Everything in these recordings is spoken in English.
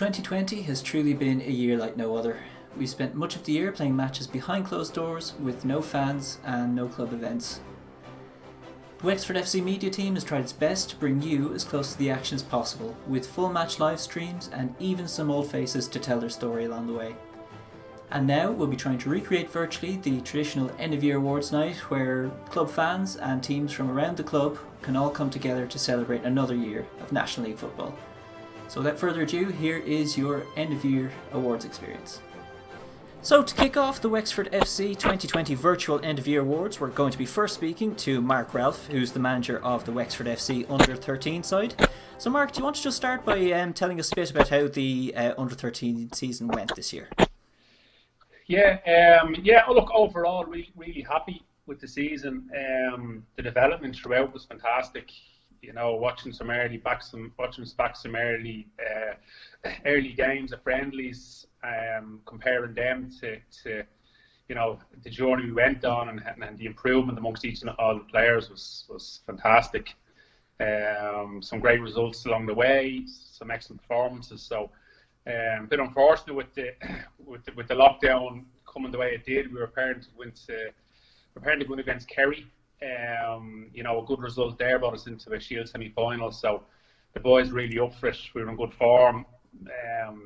2020 has truly been a year like no other. We spent much of the year playing matches behind closed doors with no fans and no club events. The Wexford FC media team has tried its best to bring you as close to the action as possible, with full match live streams and even some old faces to tell their story along the way. And now we'll be trying to recreate virtually the traditional end of year awards night where club fans and teams from around the club can all come together to celebrate another year of National League football. So without further ado, here is your end of year awards experience. So to kick off the Wexford FC 2020 virtual end of year awards, we're going to be first speaking to Mark Ralph, who's the manager of the Wexford FC under 13 side. So Mark, do you want to just start by telling us a bit about how the under 13 season went this year? Look, overall really happy with the season. The development throughout was fantastic. You know, watching some early early games of friendlies, comparing them to you know, the journey we went on and the improvement amongst each and all the players was fantastic. Some great results along the way, some excellent performances. So a bit unfortunate with the lockdown coming the way it did. We were preparing to win against Kerry. You know, a good result there brought us into a Shield semi-final. So the boys really up for it. We were in good form.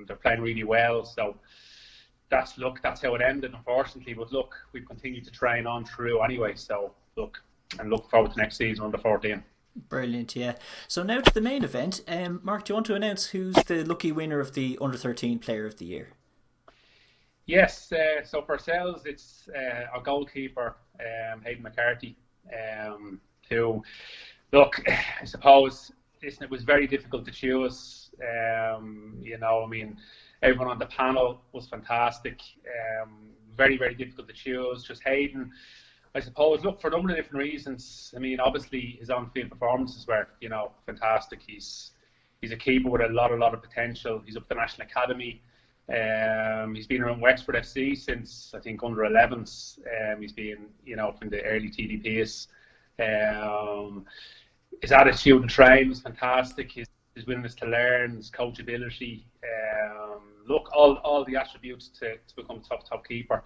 They're playing really well. So that's how it ended, unfortunately. But look, we've continued to train on through anyway. So look forward to next season under 14. Brilliant, yeah. So now to the main event. Mark, do you want to announce who's the lucky winner of the under 13 Player of the Year? Yes. So for ourselves, it's our goalkeeper, Hayden McCarthy. Who, look, I suppose it was very difficult to choose. You know, I mean, everyone on the panel was fantastic. Very, very difficult to choose. Just Hayden, I suppose, look, for a number of different reasons. I mean, obviously his on-field performances were, you know, fantastic. He's a keeper with a lot of potential. He's up the National Academy. He's been around Wexford FC since, I think, under 11s. He's been, you know, from the early TDPs. His attitude and training was fantastic. His willingness to learn, his coachability. Look, all the attributes to become top keeper.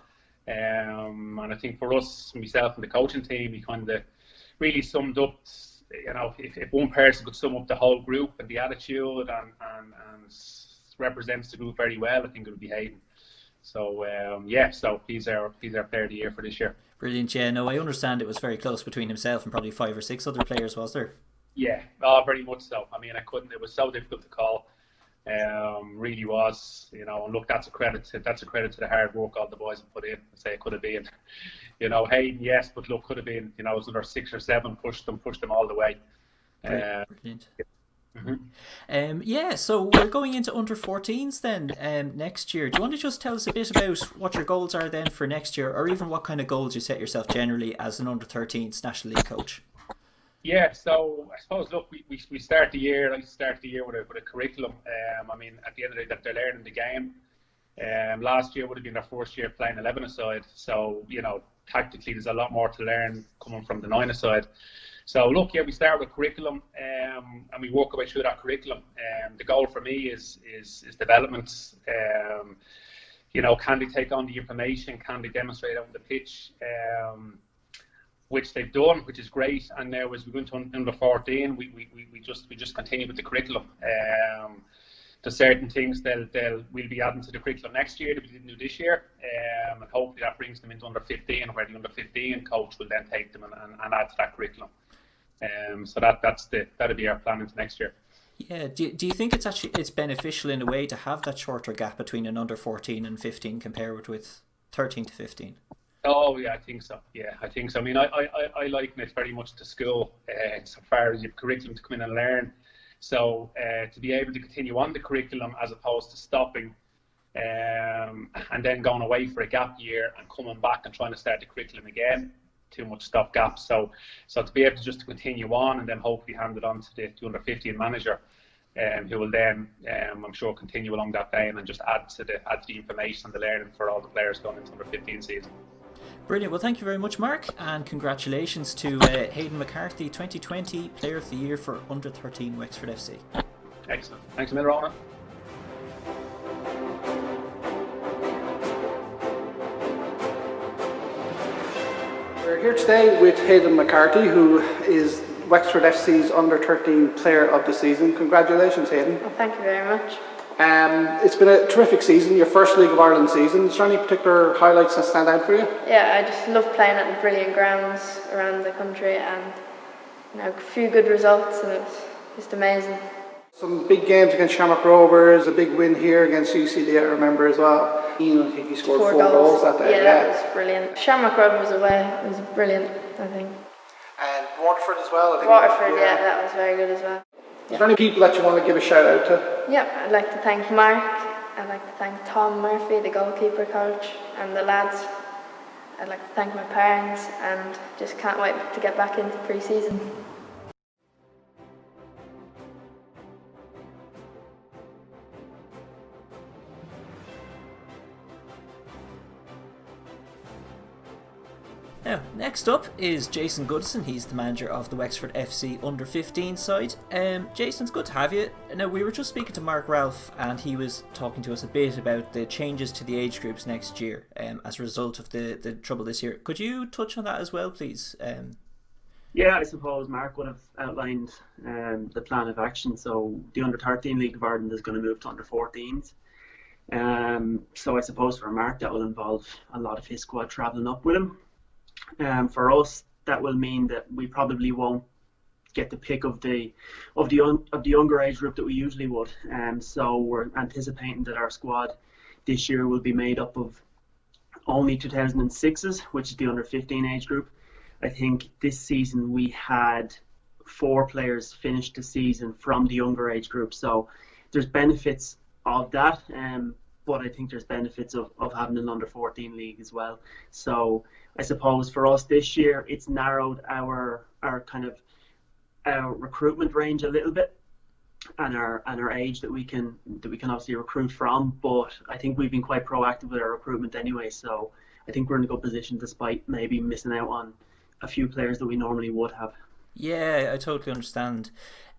And I think for us, myself and the coaching team, we kind of really summed up, you know, if one person could sum up the whole group and the attitude and represents the group very well, I think it would be Hayden. So so he's our player of the year for this year. Brilliant, yeah. No, I understand it was very close between himself and probably 5 or 6 other players, was there? Yeah, very much so. I mean, it was so difficult to call. Really was, you know. And look, that's a credit to the hard work all the boys have put in. I say it could have been, you know, Hayden, yes, but look, could have been, you know, it was another 6 or 7 pushed them all the way. Brilliant. Mm-hmm. So we're going into under 14s then next year. Do you want to just tell us a bit about what your goals are then for next year, or even what kind of goals you set yourself generally as an under 13s National League coach? Yeah, so I suppose, look, we start the year. I start the year with a curriculum. I mean, at the end of the day, that they're learning the game. Last year would have been their first year playing 11-a-side, so, you know, tactically there's a lot more to learn coming from the 9-a-side. So look, yeah, we start with curriculum, and we work our way through that curriculum. The goal for me is development. You know, can they take on the information? Can they demonstrate it on the pitch? Which they've done, which is great. And now as we go into under 14, we just continue with the curriculum. There's certain things we'll be adding to the curriculum next year that we didn't do this year, and hopefully that brings them into under 15, where the under 15 coach will then take them and add to that curriculum. So that'll be our plan into next year. Yeah. Do you think it's beneficial in a way to have that shorter gap between an under 14 and 15 compared with 13 to 15? Oh yeah, I think so. Yeah, I think so. I mean, I liken it very much to school, so far as your curriculum to come in and learn. So to be able to continue on the curriculum as opposed to stopping and then going away for a gap year and coming back and trying to start the curriculum again. Too much stop gaps. So to be able to just continue on and then hopefully hand it on to the under 15 manager, who will then I'm sure continue along that vein and just add to the information and the learning for all the players going into under 15 season. Brilliant. Well, thank you very much, Mark, and congratulations to Hayden McCarthy, 2020 Player of the Year for Under 13 Wexford FC. Excellent. Thanks a minute, Ronan. We're here today with Hayden McCarthy, who is Wexford FC's Under-13 Player of the Season. Congratulations, Hayden. Well, thank you very much. It's been a terrific season, your first League of Ireland season. Is there any particular highlights that stand out for you? Yeah, I just love playing at the brilliant grounds around the country, and a few good results, and it's just amazing. Some big games against Shamrock Rovers, a big win here against UCD, I remember as well. I think he scored four goals that day. Yeah, that was brilliant. Shamrock Rovers away was brilliant, I think. And Waterford as well, I think. Waterford, yeah, that was very good as well. Is there any people that you want to give a shout out to? Yeah, I'd like to thank Mark, I'd like to thank Tom Murphy, the goalkeeper coach, and the lads. I'd like to thank my parents, and just can't wait to get back into pre-season. Now, next up is Jason Goodson. He's the manager of the Wexford FC Under-15 side. Jason, it's good to have you. Now, we were just speaking to Mark Ralph, and he was talking to us a bit about the changes to the age groups next year as a result of the trouble this year. Could you touch on that as well, please? Yeah, I suppose Mark would have outlined the plan of action. So the Under-13 League of Ireland is going to move to Under-14s. So I suppose for Mark that will involve a lot of his squad travelling up with him. For us, that will mean that we probably won't get the pick of the younger age group that we usually would. So we're anticipating that our squad this year will be made up of only 2006s, which is the Under-15 age group. I think this season we had 4 players finish the season from the younger age group. So there's benefits of that, but I think there's benefits of having an Under-14 league as well. So I suppose for us this year, it's narrowed our recruitment range a little bit, and our age that we can obviously recruit from. But I think we've been quite proactive with our recruitment anyway. So I think we're in a good position despite maybe missing out on a few players that we normally would have. Yeah, I totally understand.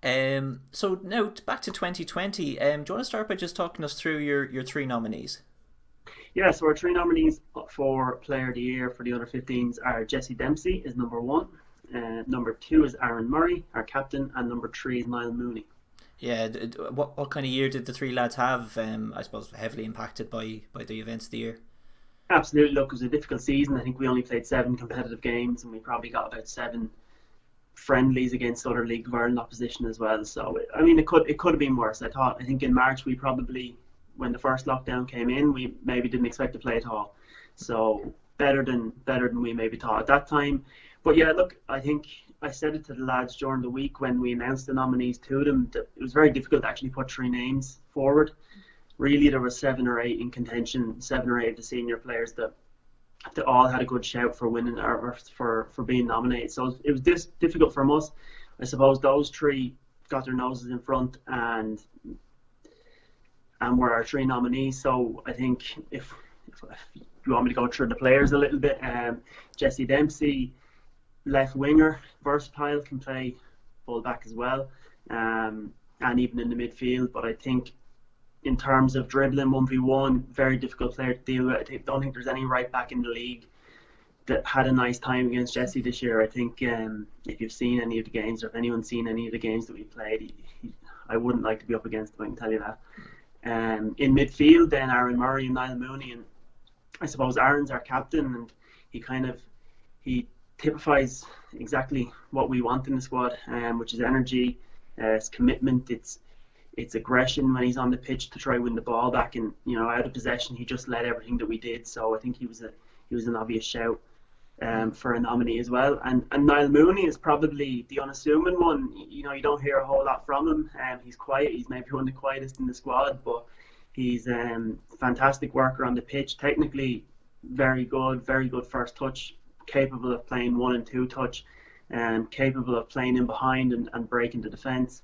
So now back to 2020. Do you want to start by just talking us through your 3 nominees? Yeah, so our 3 nominees for Player of the Year for the Under-15s are Jesse Dempsey is number 1, number 2 is Aaron Murray, our captain, and number 3 is Niall Mooney. Yeah, what kind of year did the 3 lads have? I suppose heavily impacted by the events of the year. Absolutely. Look, it was a difficult season. I think we only played 7 competitive games, and we probably got about 7 friendlies against other League of Ireland opposition as well. So I mean, it could have been worse. I think in March we probably, when the first lockdown came in, we maybe didn't expect to play at all. So better than we maybe thought at that time. But yeah, look, I think I said it to the lads during the week when we announced the nominees to them that it was very difficult to actually put 3 names forward. Really, there were 7 or 8 in contention, 7 or 8 of the senior players that all had a good shout for winning or for being nominated. So it was difficult from us. I suppose those 3 got their noses in front and were our 3 nominees. So I think if you want me to go through the players a little bit, Jesse Dempsey, left winger, versatile, can play full back as well, and even in the midfield. But I think in terms of dribbling 1v1, very difficult player to deal with. I don't think there's any right back in the league that had a nice time against Jesse this year. I think if you've seen any of the games, or if anyone's seen any of the games that we played, I wouldn't like to be up against him, I can tell you that. In midfield, then Aaron Murray and Niall Mooney, and I suppose Aaron's our captain, and he typifies exactly what we want in the squad, which is energy, it's commitment, it's aggression when he's on the pitch to try win the ball back, and out of possession he just led everything that we did. So I think he was an obvious shout for a nominee as well. And Niall Mooney is probably the unassuming one. You don't hear a whole lot from him. He's quiet. He's maybe one of the quietest in the squad, but he's fantastic worker on the pitch. Technically very good first touch, capable of playing 1 and 2 touch, capable of playing in behind and breaking the defence.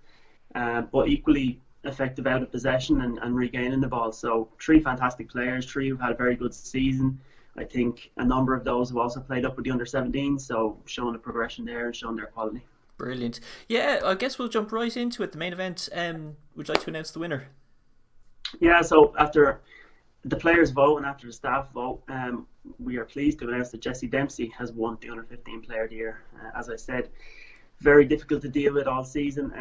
But equally effective out of possession and regaining the ball. So 3 fantastic players, 3 who've had a very good season. I think a number of those have also played up with the under-17, so showing the progression there and showing their quality. Brilliant. Yeah, I guess we'll jump right into it. The main event. Would you like to announce the winner? Yeah, so after the players vote and after the staff vote, we are pleased to announce that Jesse Dempsey has won the Under-15 Player of the Year. As I said, very difficult to deal with all season.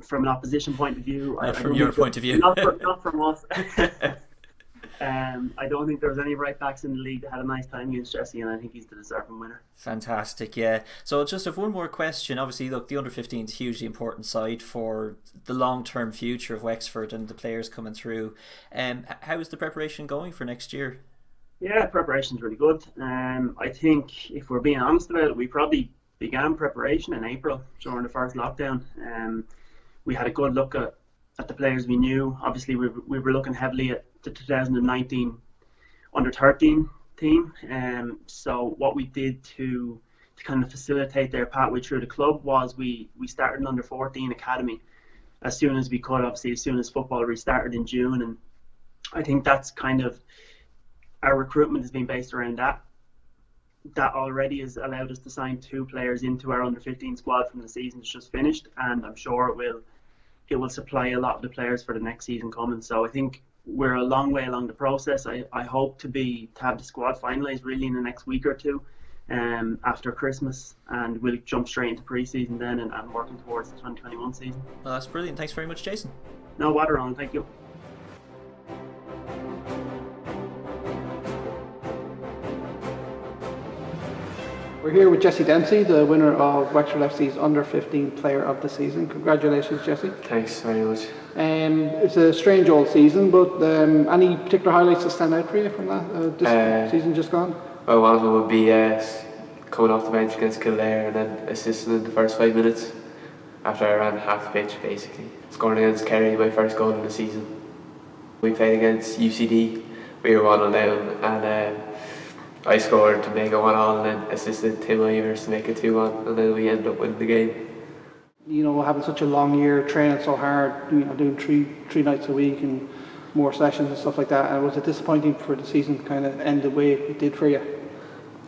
From an opposition point of view, not from your point of view, not from us. I don't think there was any right backs in the league that had a nice time against Jesse, and I think he's the deserving winner. Fantastic, yeah. So just have one more question. Obviously, look, the under-15 is a hugely important side for the long-term future of Wexford and the players coming through. How is the preparation going for next year? Yeah, preparation's really good. I think if we're being honest about it, we probably began preparation in April during the first lockdown. We had a good look at the players we knew. Obviously, we were looking heavily at the 2019 under-13 team. So what we did to kind of facilitate their pathway through the club was we started an under-14 academy as soon as we could, obviously as soon as football restarted in June. And I think that's kind of, our recruitment has been based around that. That already has allowed us to sign 2 players into our under-15 squad from the season that's just finished, and I'm sure it will supply a lot of the players for the next season coming. So I think we're a long way along the process. I hope to have the squad finalised really in the next week or two after Christmas, and we'll jump straight into pre-season then and working towards the 2021 season. Well, that's brilliant. Thanks very much, Jason. No bother, on. Thank you. We're here with Jesse Dempsey, the winner of Wexford FC's Under-15 Player of the Season. Congratulations, Jesse. Thanks very much. It's a strange old season, but any particular highlights that stand out for you from that this season just gone? Well, one of them would be coming off the bench against Kildare and then assisting in the first 5 minutes after I ran half the pitch, basically. Scoring against Kerry, my first goal of the season. We played against UCD, we were 1-0 down, and I scored to make it 1-1 and then assisted Tim Ivers to make it 2-1, and then we ended up winning the game. You know, having such a long year, training so hard, you know, doing three nights a week and more sessions and stuff like that, and was it disappointing for the season to kind of end the way it did for you?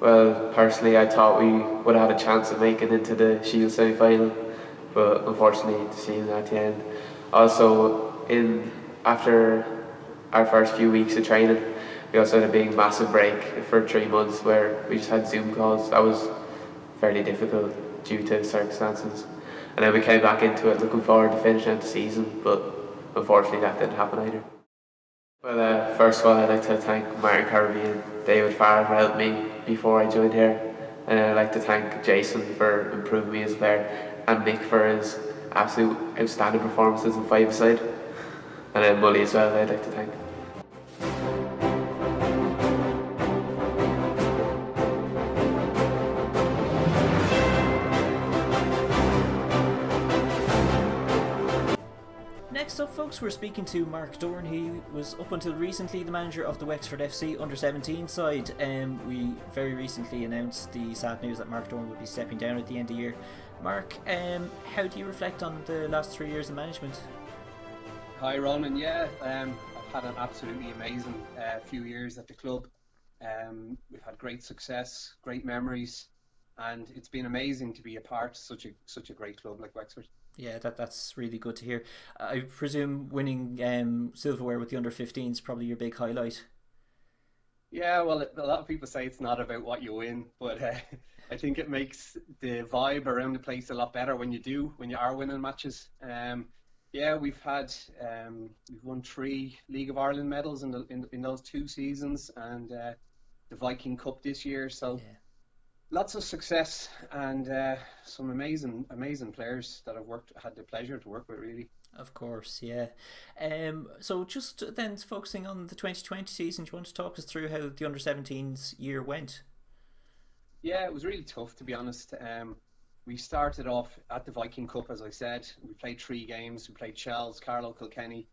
Well, personally I thought we would have had a chance of making it into the Shield semi-final, but unfortunately the season at the end. Also, after our first few weeks of training, we also had a big massive break for 3 months where we just had Zoom calls. That was fairly difficult due to circumstances. And then we came back into it looking forward to finishing out the season, but unfortunately that didn't happen either. Well, first of all I'd like to thank Martin Kirby and David Farr for helping me before I joined here. And I'd like to thank Jason for improving me as a player, and Nick for his absolute outstanding performances in five-a-side. And then Mully as well, I'd like to thank. Next up, folks, we're speaking to Mark Dorn. He was up until recently the manager of the Wexford FC under-17 side. We very recently announced the sad news that Mark Dorn would be stepping down at the end of the year. Mark, how do you reflect on the last 3 years of management? Hi Ronan, I've had an absolutely amazing few years at the club. We've had great success, great memories, and it's been amazing to be a part of such a great club like Wexford. Yeah, that's really good to hear. I presume winning silverware with the under-15 is probably your big highlight. Yeah, well, a lot of people say it's not about what you win, but I think it makes the vibe around the place a lot better when you are winning matches. We've won 3 League of Ireland medals in those 2 seasons, and the Viking Cup this year. So. Yeah. Lots of success and some amazing players that I've had the pleasure to work with, really. Of course, yeah. So just then focusing on the 2020 season, do you want to talk us through how the under-17s year went? Yeah, it was really tough, to be honest. We started off at the Viking Cup, as I said. We played 3 games. We played Shells, Carlow, Kilkenny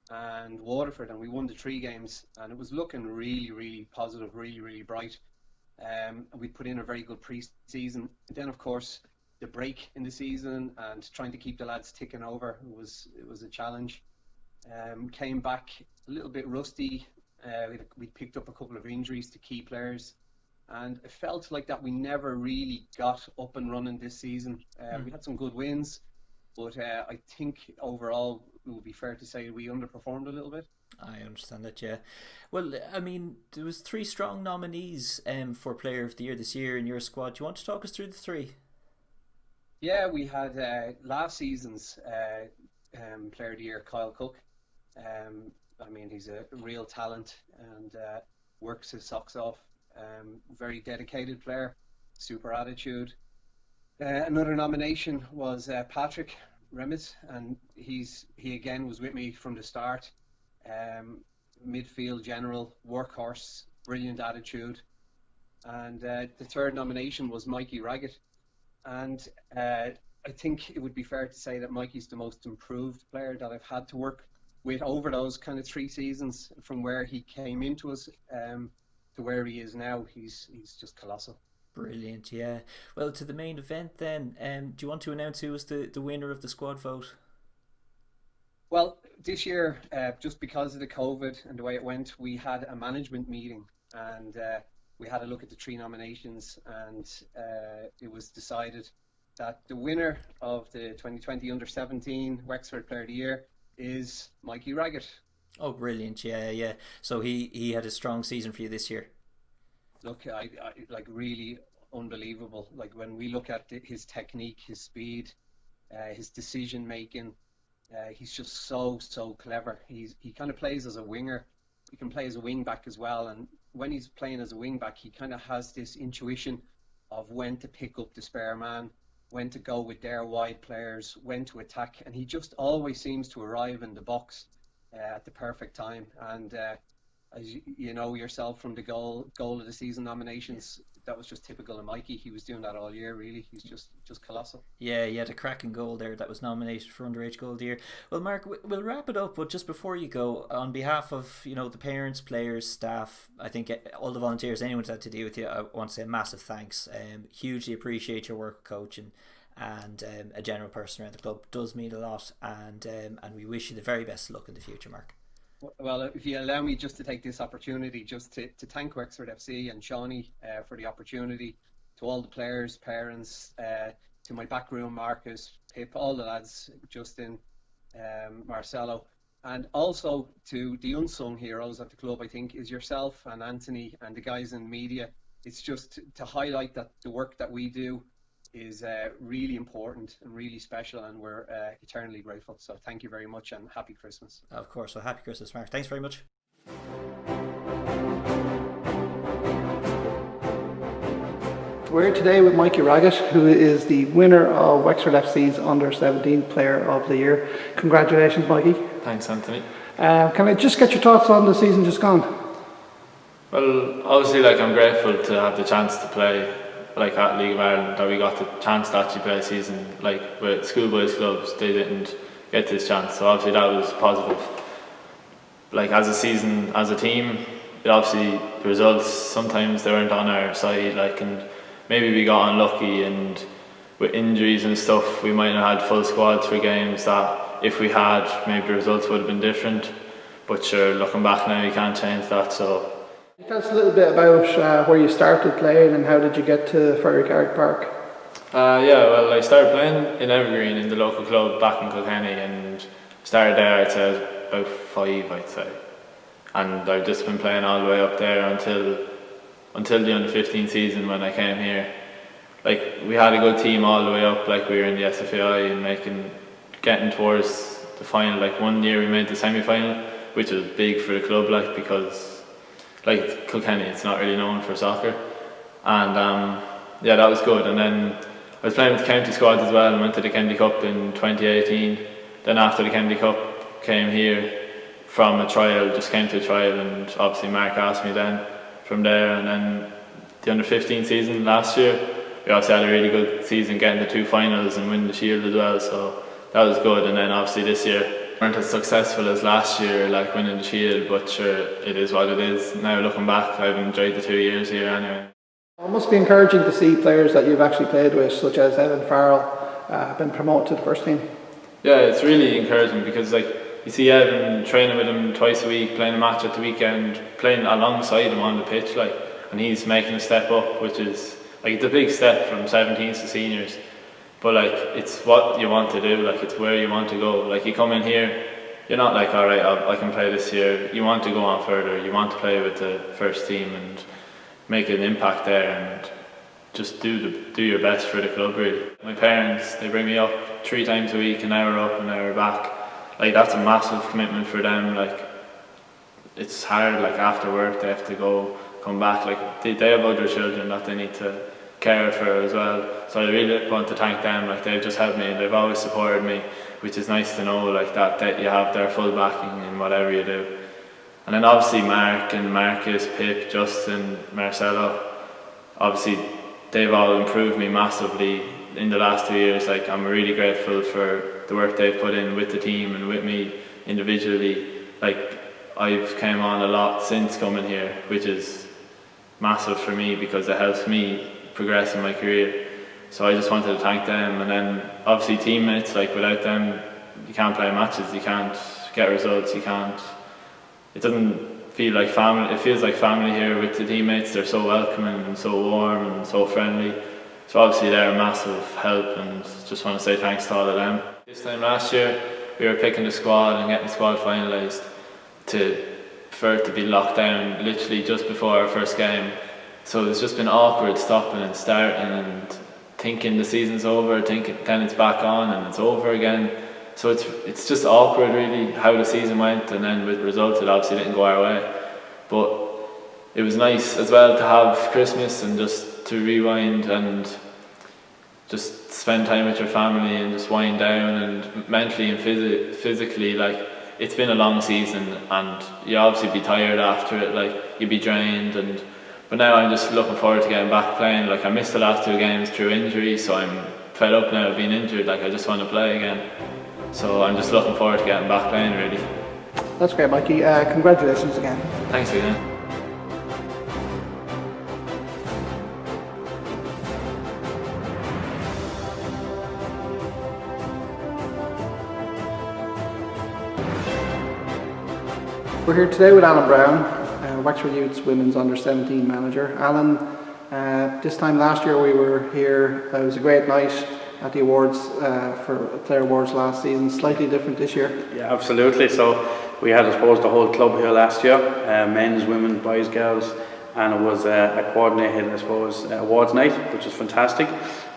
and Waterford, and we won the 3 games. And it was looking really, really positive, really, really bright. We put in a very good pre-season. Then, of course, the break in the season and trying to keep the lads ticking over was a challenge. Came back a little bit rusty. We picked up a couple of injuries to key players, and it felt like that we never really got up and running this season. We had some good wins, but I think overall it would be fair to say we underperformed a little bit. I understand that, yeah. Well, I mean, there was 3 strong nominees for Player of the Year this year in your squad. Do you want to talk us through the 3? Yeah, we had last season's Player of the Year, Kyle Cook. I mean, he's a real talent and works his socks off. Very dedicated player, super attitude. Another nomination was Patrick Remis, and he again was with me from the start. Midfield general, workhorse, brilliant attitude. And the third nomination was Mikey Raggett. And I think it would be fair to say that Mikey's the most improved player that I've had to work with over those kind of 3 seasons, from where he came into us to where he is now. He's just colossal. Brilliant, yeah. Well, to the main event then, do you want to announce who was the winner of the squad vote? Well, this year, just because of the COVID and the way it went, we had a management meeting, and we had a look at the 3 nominations, and it was decided that the winner of the 2020 Under-17 Wexford Player of the Year is Mikey Raggett. Oh, brilliant, yeah. So he had a strong season for you this year. Look, I like, really unbelievable. Like, when we look at his technique, his speed, his decision making, he's just so clever. He kind of plays as a winger. He can play as a wing back as well. And when he's playing as a wing back, he kind of has this intuition of when to pick up the spare man, when to go with their wide players, when to attack. And he just always seems to arrive in the box at the perfect time. And as you know yourself from the goal of the season nominations, that was just typical of Mikey. He was doing that all year, really. He's just colossal. Yeah, he had a cracking goal there that was nominated for Underage Goal of the Year. Well, Mark, we'll wrap it up, but just before you go, on behalf of the parents, players, staff, I think all the volunteers, anyone who's had to deal with you, I want to say a massive thanks. Hugely appreciate your work, coach, and a general person around the club. Does mean a lot, and we wish you the very best of luck in the future, Mark. Well, if you allow me just to take this opportunity just to thank Wexford FC and Shawnee for the opportunity, to all the players, parents, to my backroom, Marcus, Pip, all the lads, Justin, Marcelo, and also to the unsung heroes at the club, I think, is yourself and Anthony and the guys in media. It's just to highlight that the work that we do is really important and really special, and we're eternally grateful. So thank you very much, and happy Christmas. Of course, well, happy Christmas, Mark. Thanks very much. We're here today with Mikey Raggett, who is the winner of Wexford FC's Under-17 Player of the Year. Congratulations, Mikey. Thanks, Anthony. Can I just get your thoughts on the season just gone? Well, obviously, I'm grateful to have the chance to play at League of Ireland, that we got the chance to actually play a season. With schoolboys clubs, they didn't get this chance, so obviously that was positive. As a season, as a team, obviously the results, sometimes they weren't on our side, and maybe we got unlucky, and with injuries and stuff, we might not have had full squads for games that if we had, maybe the results would have been different. But sure, looking back now, you can't change that. So tell us a little bit about where you started playing and how did you get to Ferrycarrig Park? I started playing in Evergreen in the local club back in Kilkenny, and started there, I'd say, about 5, I'd say. And I've just been playing all the way up there until the under-15 season when I came here. We had a good team all the way up, we were in the SFAI and getting towards the final. One year we made the semi-final, which was big for the club, because Kilkenny, it's not really known for soccer, and that was good. And then I was playing with the county squads as well, and went to the Kennedy Cup in 2018. Then after the Kennedy Cup, came here from a trial, just came to a trial, and obviously Mark asked me then from there. And then the under-15 season last year, we obviously had a really good season, getting the 2 finals and winning the Shield as well, so that was good. And then obviously this year weren't as successful as last year, winning the Shield, but sure, it is what it is. Now looking back, I've enjoyed the 2 years here anyway. It must be encouraging to see players that you've actually played with, such as Evan Farrell, been promoted to the first team. Yeah, it's really encouraging, because you see Evan training with him twice a week, playing a match at the weekend, playing alongside him on the pitch, and he's making a step up, which is it's a big step from 17s to seniors. But it's what you want to do, it's where you want to go. You come in here, you're not like, all right, I can play this year. You want to go on further. You want to play with the first team and make an impact there and just do your best for the club, really. My parents, they bring me up 3 times a week, an hour up, an hour back. Like, that's a massive commitment for them. Like, it's hard, like, after work they have to come back. Like, they have other children that they need to care for as well. So I really want to thank them. Like, they've just helped me and they've always supported me, which is nice to know, like, that you have their full backing in whatever you do. And then obviously Mark and Marcus, Pip, Justin, Marcelo, obviously they've all improved me massively in the last 2 years. Like, I'm really grateful for the work they've put in with the team and with me individually. Like, I've came on a lot since coming here, which is massive for me because it helps me progress in my career. So I just wanted to thank them. And then obviously teammates, like, without them you can't play matches, you can't get results, you can't, it doesn't feel like family. It feels like family here with the teammates. They're so welcoming and so warm and so friendly. So obviously they're a massive help, and just want to say thanks to all of them. This time last year we were picking the squad and getting the squad finalised for it to be locked down literally just before our first game. So it's just been awkward stopping and starting and thinking the season's over, thinking then it's back on and it's over again. So it's just awkward really how the season went, and then with results it obviously didn't go our way. But it was nice as well to have Christmas and just to rewind and just spend time with your family and just wind down, and mentally and physically, like, it's been a long season and you obviously be tired after it, like you'd be drained, but now I'm just looking forward to getting back playing. Like, I missed the last 2 games through injury, so I'm fed up now of being injured. Like, I just want to play again. So I'm just looking forward to getting back playing, really. That's great, Mikey. Congratulations again. Thanks again. We're here today with Alan Brown, Wexford Youth's Women's Under-17 manager. Alan, this time last year we were here. It was a great night at the awards for Player Awards last season. Slightly different this year. Yeah, absolutely. So we had, I suppose, the whole club here last year, men's, women, boys, girls, and it was a coordinated, I suppose, awards night, which was fantastic.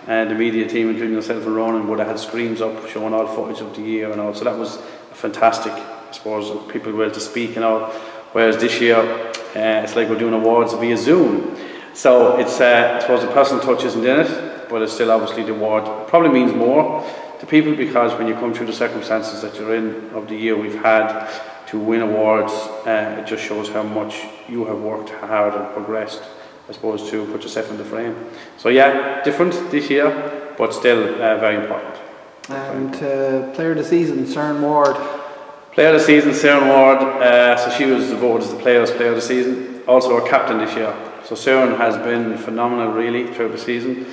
And the media team, including yourself and Ronan, would have had screens up showing all footage of the year and all. So that was fantastic. I suppose people were able to speak and all. Whereas this year, it's like we're doing awards via Zoom. So it's, I suppose, the personal touch isn't in it, but it's still obviously the award. It probably means more to people because when you come through the circumstances that you're in of the year we've had to win awards, it just shows how much you have worked hard and progressed, I suppose, to put yourself in the frame. So yeah, different this year, but still very important. And Player of the Season, Cern Ward. Player of the Season, Cern Ward. So she was voted as the Player of the Season. Also our captain this year. So Cern has been phenomenal really throughout the season.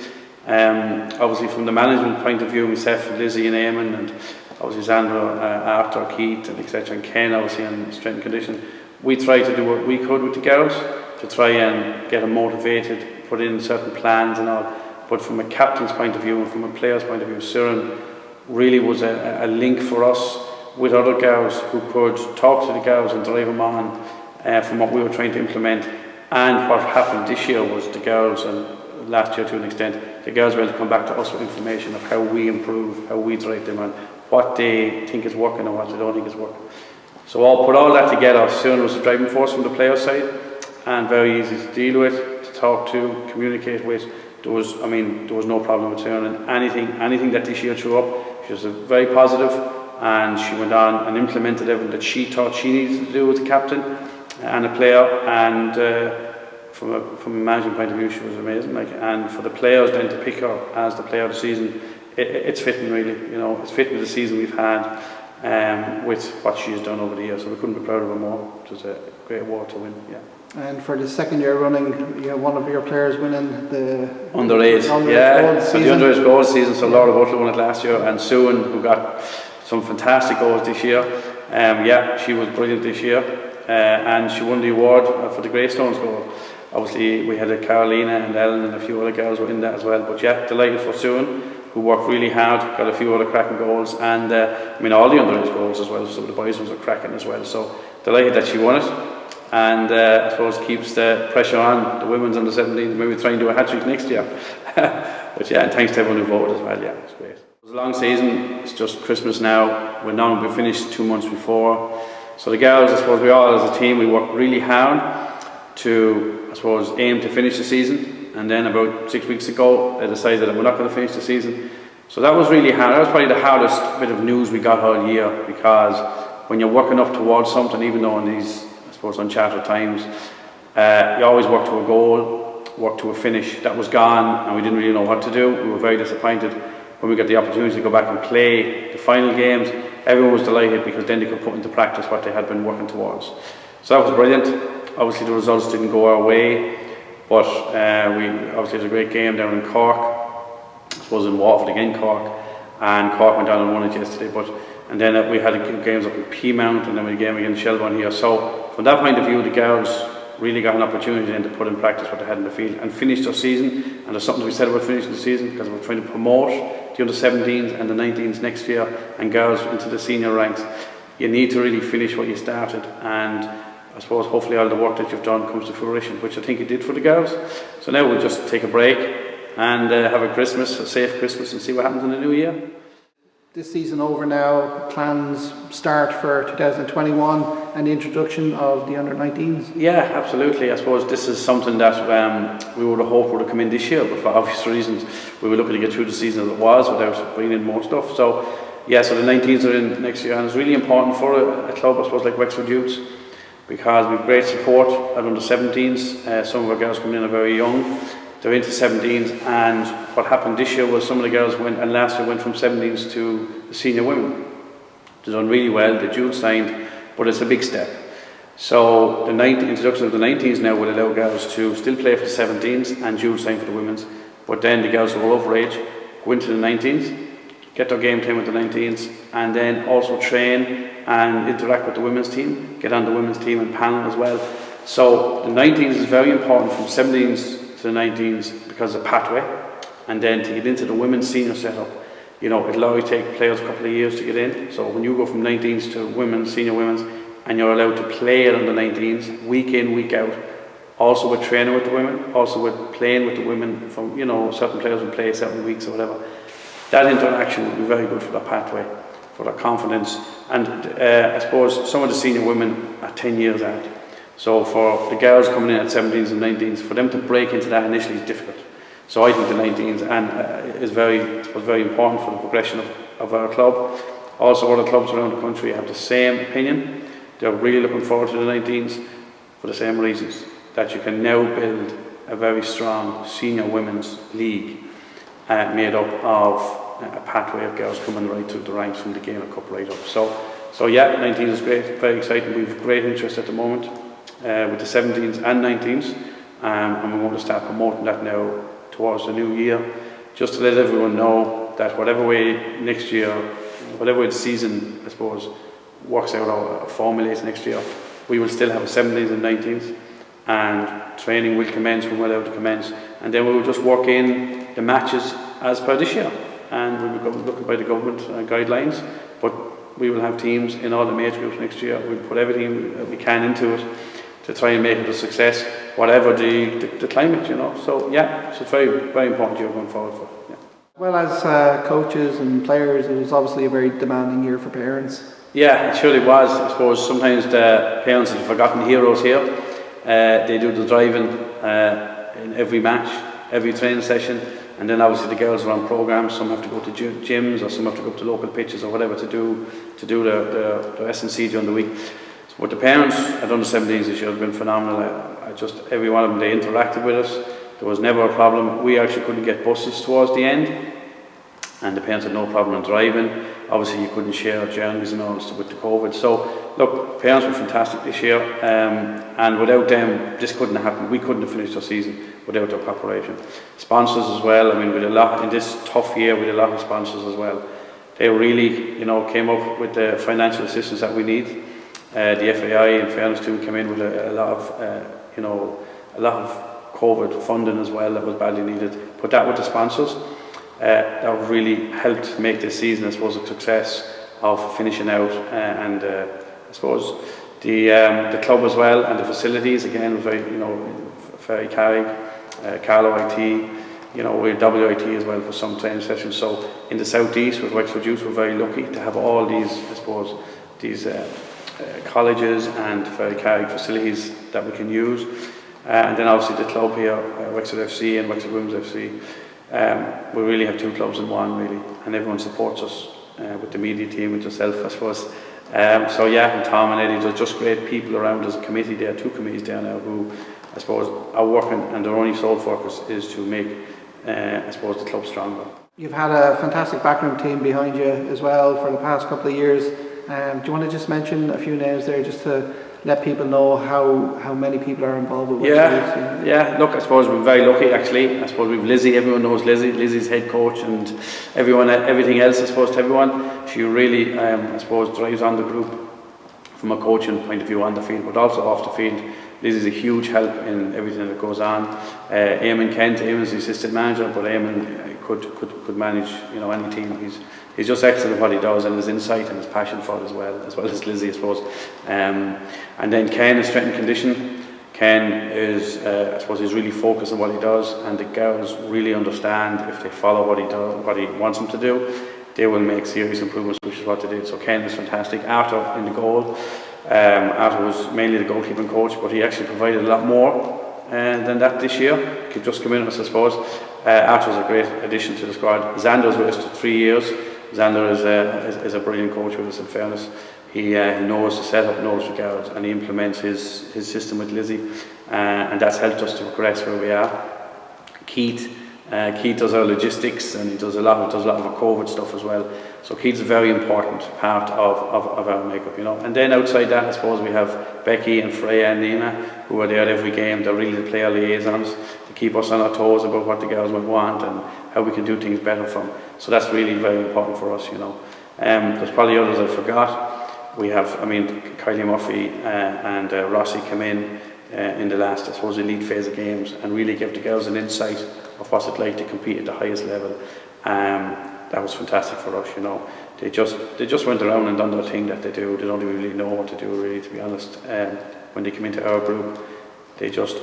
Obviously from the management point of view, myself, Lizzie and Eamon, and obviously Sandra, Arthur, Keith, and etc. and Ken obviously on strength and condition. We tried to do what we could with the girls to try and get them motivated, put in certain plans and all. But from a captain's point of view and from a player's point of view, Cern really was a link for us with other girls who could talk to the girls and drive them on from what we were trying to implement. And what happened this year was the girls, and last year to an extent, the girls were able to come back to us with information of how we improve, how we drive them, and what they think is working and what they don't think is working. So I'll put all that together. Cern was the driving force from the player side, and very easy to deal with, to talk to, communicate with. There was no problem with Cern, and anything that this year threw up, she was very positive, and she went on and implemented everything that she thought she needed to do as a captain and a player, and from a management point of view she was amazing. And for the players then to pick her as the Player of the Season, it's fitting really, it's fitting with the season we've had with what she's done over the years, so we couldn't be proud of her more. It was a great award to win. Yeah. And for the second year running, you have one of your players winning the underage goals season. So Laura Butler won it last year, and Suan, who got some fantastic goals this year. She was brilliant this year, and she won the award for the Greystones goal. Obviously we had a Carolina and Ellen and a few other girls were in that as well, but yeah, delighted for Suan. who worked really hard, got a few other cracking goals, and I mean all the underage goals as well, so the boys ones are cracking as well. So delighted that she won it, and I suppose keeps the pressure on the women's under 17s, maybe try and do a hat-trick next year. But yeah, and thanks to everyone who voted as well, yeah, it's great. It was a long season, it's just Christmas now, we finished 2 months before. So the girls, I suppose we all as a team, we worked really hard to, I suppose, aim to finish the season, and then about 6 weeks ago they decided that we're not going to finish the season. So that was really hard. That was probably the hardest bit of news we got all year, because when you're working up towards something, even though in these, I suppose, uncharted times, you always work to a goal, work to a finish. That was gone, and we didn't really know what to do. We were very disappointed when we got the opportunity to go back and play the final games. Everyone was delighted because then they could put into practice what they had been working towards. So that was brilliant. Obviously the results didn't go our way, but we obviously had a great game down in Cork. I suppose in Waterford again, Cork, and Cork went down and won it yesterday. And then we had games up in Peamount, and then we had a game against Shelbourne here. So from that point of view, the girls really got an opportunity then to put in practice what they had in the field and finish their season. And there's something to be said about finishing the season, because we're trying to promote the under 17s and the 19s next year and girls into the senior ranks. You need to really finish what you started, and I suppose hopefully all the work that you've done comes to fruition, which I think it did for the girls. So now we'll just take a break and have a safe Christmas, and see what happens in the new year. This season over now, plans start for 2021 and the introduction of the under-19s. Yeah, absolutely. I suppose this is something that we would have hoped would have come in this year, but for obvious reasons we were looking to get through the season as it was without bringing in more stuff. So yeah, so the 19s are in next year, and it's really important for a club, I suppose, like Wexford Youths, because we've great support at under 17s. Some of our girls coming in are very young. They're into 17s, and what happened this year was some of the girls went, and last year went from 17s to the senior women. They've done really well, the dual signed, but it's a big step. So the introduction of the 19s now will allow girls to still play for the 17s and dual sign for the women's, but then the girls who are overage go into the 19s, get their game time with the 19s, and then also train and interact with the women's team, get on the women's team and panel as well. So the 19s is very important from 17s to the 19s because of pathway, and then to get into the women's senior setup, you know, it'll always take players a couple of years to get in. So when you go from 19s to women's, senior women's, and you're allowed to play it on the 19s week in, week out, also with training with the women, also with playing with the women, from, you know, certain players will play certain weeks or whatever, that interaction will be very good for their pathway, for their confidence, and I suppose some of the senior women are 10 years out. So for the girls coming in at 17s and 19s, for them to break into that initially is difficult. So I think the 19s is very important for the progression of our club. Also other clubs around the country have the same opinion. They're really looking forward to the 19s for the same reasons, that you can now build a very strong senior women's league made up of a pathway of girls coming right through the ranks from the Gaelic Cup right up. So yeah, 19s is great, very exciting. We've great interest at the moment with the 17s and 19s, and we're going to start promoting that now towards the new year, just to let everyone know that whatever way next year, whatever way the season, I suppose, works out or formulates next year, we will still have a 17s and 19s, and training will commence when we're allowed to commence, and then we will just work in the matches as per this year, and we will be looking by the government guidelines, but we will have teams in all the major groups next year. We'll put everything we can into it to try and make it a success, whatever the climate, you know. So yeah, it's a very, very important year going forward for. Yeah. Well, as coaches and players, it was obviously a very demanding year for parents. Yeah, it surely was. I suppose sometimes the parents have forgotten heroes here. They do the driving in every match, every training session, and then obviously the girls are on programs. Some have to go to gyms, or some have to go up to local pitches or whatever to do the S&C during the week. But the parents at under 17s this year have been phenomenal. Every one of them, they interacted with us. There was never a problem. We actually couldn't get buses towards the end, and the parents had no problem in driving. Obviously you couldn't share journeys and all with the COVID. So look, parents were fantastic this year, and without them this couldn't have happened. We couldn't have finished our season without their preparation. Sponsors as well. I mean, we had a lot in this tough year. We had a lot of sponsors as well. They really, you know, came up with the financial assistance that we need. The FAI, in fairness to them, came in with a lot of COVID funding as well that was badly needed. Put that with the sponsors, that really helped make this season, I suppose, a success of finishing out. And I suppose the club as well and the facilities again, very Carrick, Carlow IT. We're WIT as well for some training sessions. So in the southeast with Wexford Youth, we're very lucky to have all these, I suppose, these colleges and very Carrick facilities that we can use. And then obviously the club here, Wexford FC and Wexford Women's FC. We really have two clubs in one, really, and everyone supports us with the media team, with yourself, I suppose. So yeah, and Tom and Eddie, there's just great people around as a committee there, two committees there now who, I suppose, are working, and their only sole focus is to make, I suppose, the club stronger. You've had a fantastic backroom team behind you as well for the past couple of years. Do you want to just mention a few names there, just to let people know how many people are involved with Wexford? Yeah. Look, I suppose we're very lucky actually. I suppose we've Lizzie. Everyone knows Lizzie. Lizzie's head coach, and everything else, I suppose, to everyone. She really, I suppose, drives on the group from a coaching point of view on the field, but also off the field. Lizzie's a huge help in everything that goes on. Eamon Kent, Eamon's the assistant manager, but Eamon could manage any team. He's just excellent at what he does, and his insight and his passion for it as well as Lizzie, I suppose. And then Ken is strength and conditioning. Ken is, I suppose, he's really focused on what he does, and the girls really understand if they follow what he does, what he wants them to do, they will make serious improvements, which is what they did. So Ken is fantastic. Arthur in the goal. Arthur was mainly the goalkeeping coach, but he actually provided a lot more than that this year. He just come in, I suppose. Arthur's a great addition to the squad. Xander's with us for 3 years. Xander is a brilliant coach with us, in fairness. He knows the setup, knows the guards, and he implements his system with Lizzie, and that's helped us to progress where we are. Keith does our logistics, and he does a lot of our COVID stuff as well. So Keith's a very important part of our makeup, And then outside that, I suppose we have Becky and Freya and Nina, who are there at every game. They're really the player liaisons to keep us on our toes about what the girls might want and how we can do things better for them. So that's really very important for us, There's probably others I forgot. We have, Kylie Murphy and Rossi come in the last, I suppose, elite phase of games and really give the girls an insight of what's it like to compete at the highest level. That was fantastic for us, They just went around and done their thing that they do. They don't even really know what to do, really, to be honest. When they came into our group, they just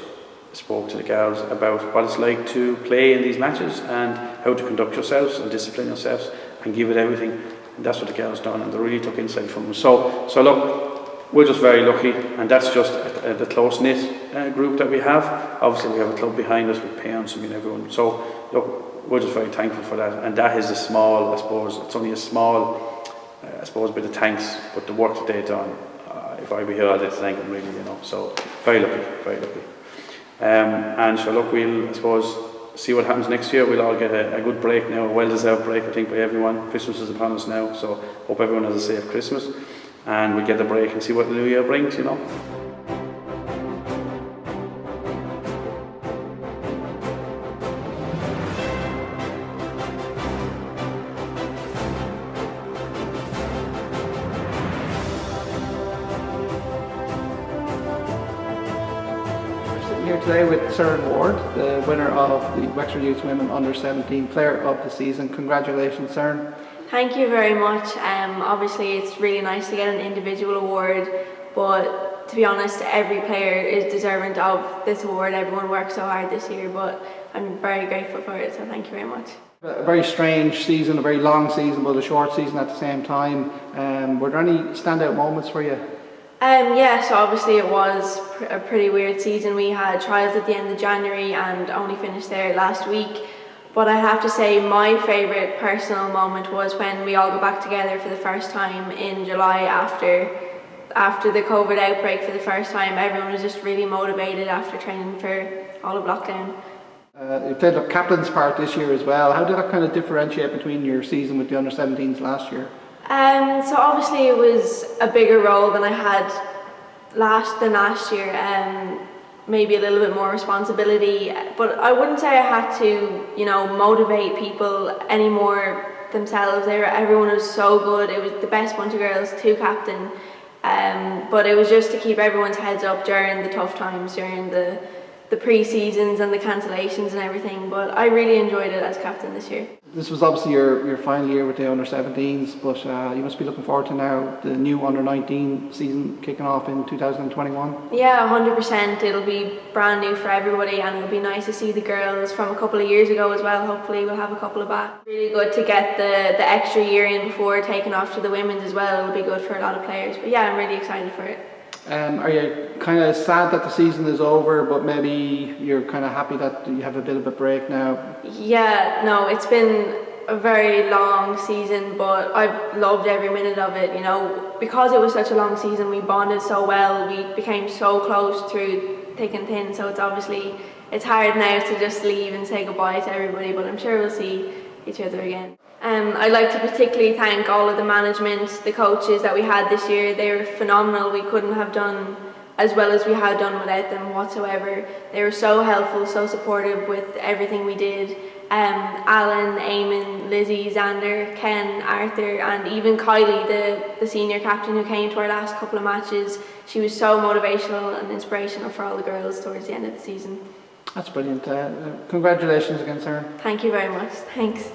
spoke to the girls about what it's like to play in these matches and how to conduct yourselves and discipline yourselves and give it everything. And that's what the girls done, and they really took insight from them. So look, we're just very lucky, and that's just the close-knit group that we have. Obviously, we have a club behind us with parents, everyone. So look, we're just very thankful for that, and that is a small, I suppose, it's only a small, I suppose, bit of thanks, but the work that they've done, if I were here, I'd thank them really, So very lucky, very lucky. And so look, we'll, I suppose, see what happens next year. We'll all get a good break now, a well-deserved break, I think, by everyone. Christmas is upon us now, so hope everyone has a safe Christmas, and we get a break and see what the new year brings, Here today with Seren Ward, the winner of the Wexford Youth Women Under 17 Player of the Season. Congratulations, Seren. Thank you very much. Obviously it's really nice to get an individual award, but to be honest, every player is deserving of this award. Everyone worked so hard this year, but I'm very grateful for it, so thank you very much. A very strange season, a very long season, but a short season at the same time. Were there any standout moments for you? So obviously it was a pretty weird season. We had trials at the end of January and only finished there last week. But I have to say my favourite personal moment was when we all got back together for the first time in July after the COVID outbreak for the first time. Everyone was just really motivated after training for all of lockdown. You played the captain's part this year as well. How did that kind of differentiate between your season with the under-17s last year? So obviously it was a bigger role than I had last year. Maybe a little bit more responsibility, but I wouldn't say I had to, motivate people any more themselves. Everyone was so good. It was the best bunch of girls to captain, but it was just to keep everyone's heads up during the tough times, during the the pre-seasons and the cancellations and everything, but I really enjoyed it as captain this year. This was obviously your final year with the under-17s, but you must be looking forward to now the new under-19 season kicking off in 2021. Yeah, 100%. It'll be brand new for everybody, and it'll be nice to see the girls from a couple of years ago as well. Hopefully we'll have a couple of back. Really good to get the extra year in before taking off to the women's as well. It'll be good for a lot of players, but yeah, I'm really excited for it. Are you kind of sad that the season is over, but maybe you're kind of happy that you have a bit of a break now? Yeah, no, it's been a very long season, but I've loved every minute of it. You know, because it was such a long season, we bonded so well. We became so close through thick and thin. So it's hard now to just leave and say goodbye to everybody. But I'm sure we'll see each other again. I'd like to particularly thank all of the management, the coaches that we had this year. They were phenomenal. We couldn't have done as well as we had done without them whatsoever. They were so helpful, so supportive with everything we did. Alan, Eamon, Lizzie, Xander, Ken, Arthur, and even Kylie, the senior captain who came to our last couple of matches. She was so motivational and inspirational for all the girls towards the end of the season. That's brilliant. Congratulations again, Sarah. Thank you very much. Thanks.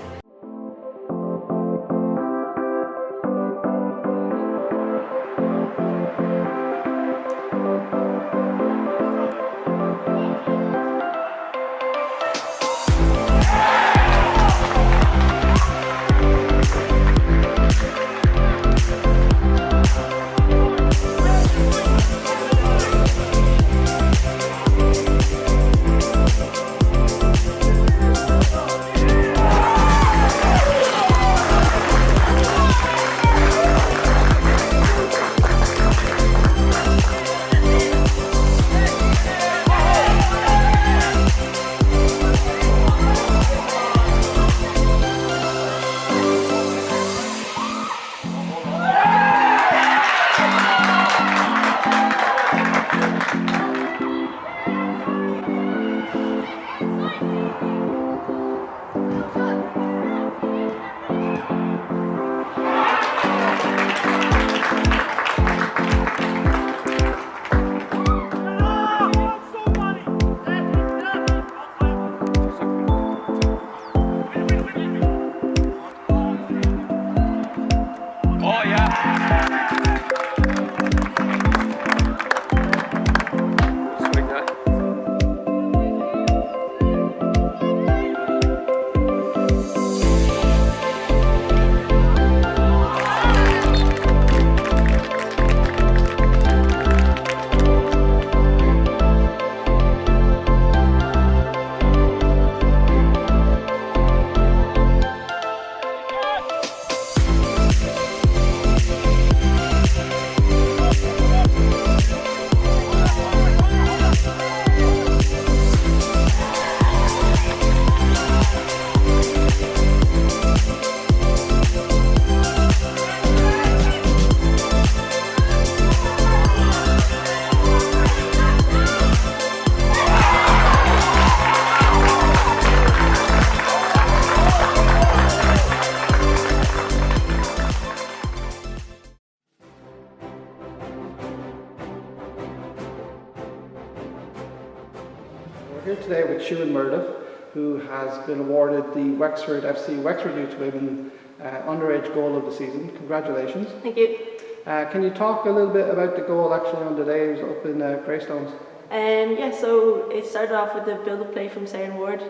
We're here today with Siúan Murdoch, who has been awarded the Wexford FC Wexford Youth Women underage goal of the season. Congratulations. Thank you. Can you talk a little bit about the goal actually on the day it was up in Greystones? Yeah, so it started off with the build-up play from Sarah Ward.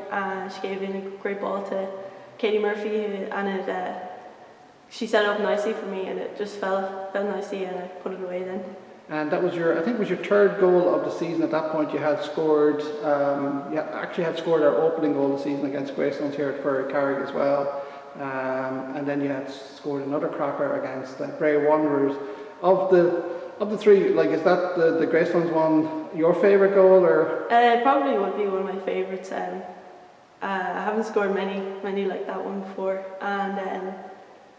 She gave in a great ball to Katie Murphy, and she set it up nicely for me, and it just fell nicely, and I put it away then. And that was I think it was your third goal of the season. At that point, you had scored. You actually had scored our opening goal of the season against Greystones here at Furry Carrick as well. And then you had scored another cracker against Bray Wanderers. Of the three, like, is that the Greystones one your favourite goal, or? It probably would be one of my favourites. I haven't scored many like that one before, and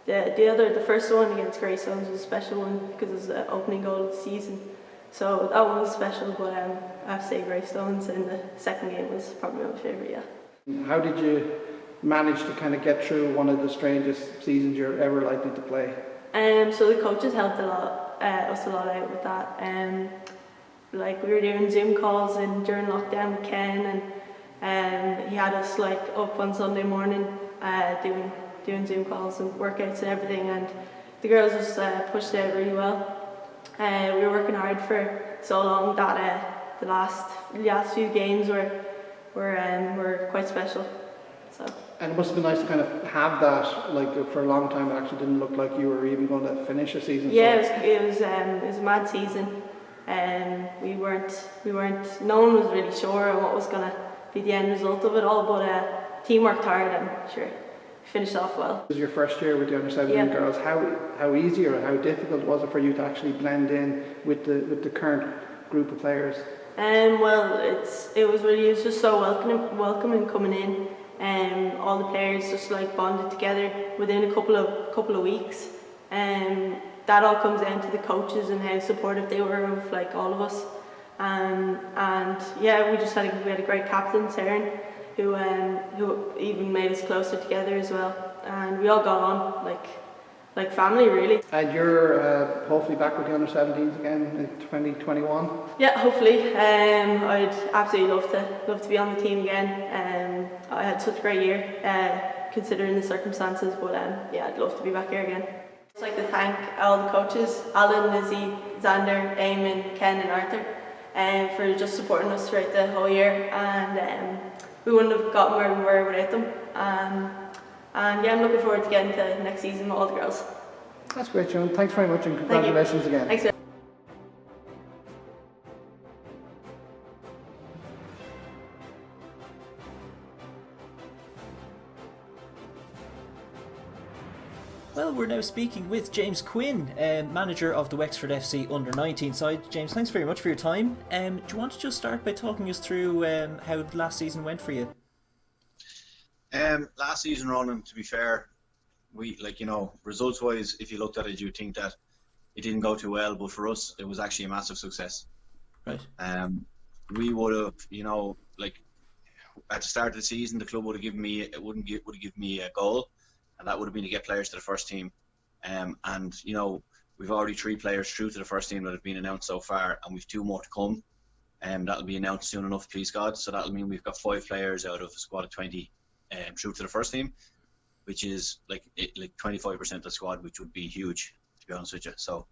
the first one against Greystones was a special one because it was the opening goal of the season. So that one was special, but I have to say Greystones in the second game was probably my favourite. Yeah. How did you manage to kind of get through one of the strangest seasons you're ever likely to play? So the coaches helped us a lot out with that. like we were doing Zoom calls and during lockdown with Ken, and he had us like up on Sunday morning doing Zoom calls and workouts and everything, and the girls just pushed it out really well. We were working hard for so long that the last few games were quite special. So. And it must have been nice to kind of have that, like for a long time. It actually didn't look like you were even going to finish a season. Yeah, it was a mad season. We weren't. No one was really sure what was going to be the end result of it all, but team worked hard and sure, finished off well. It was your first year with the under 17 Yeah. girls. How easy or how difficult was it for you to actually blend in with the current group of players? Well, it was just so welcoming coming in. All the players just like bonded together within a couple of weeks. That all comes down to the coaches and how supportive they were of like all of us. And yeah, we had a great captain, Saren, who even made us closer together as well. And we all got on like family, really. And you're hopefully back with the under 17s again in 2021. Yeah, hopefully. I'd absolutely love to be on the team again. I had such a great year, considering the circumstances. But yeah, I'd love to be back here again. I'd like to thank all the coaches, Alan, Lizzie, Xander, Eamon, Ken and Arthur, for just supporting us throughout the whole year. And we wouldn't have gotten where we were without them. And yeah, I'm looking forward to getting to next season with all the girls. That's great, Joan. Thanks very much and congratulations again. Thanks. Well, we're now speaking with James Quinn, manager of the Wexford FC under-19 side. James, thanks very much for your time. Do you want to just start by talking us through how the last season went for you? Last season, Ronan, to be fair, we results wise, if you looked at it, you'd think that it didn't go too well, but for us it was actually a massive success. Right. We would have, at the start of the season, the club would have given me a goal, and that would have been to get players to the first team. And we've already 3 players through to the first team that have been announced so far, and we've 2 more to come. That'll be announced soon enough, please God. So that'll mean we've got 5 players out of a squad of 20 through to the first team, which is like 25% of the squad, which would be huge, to be honest with you. So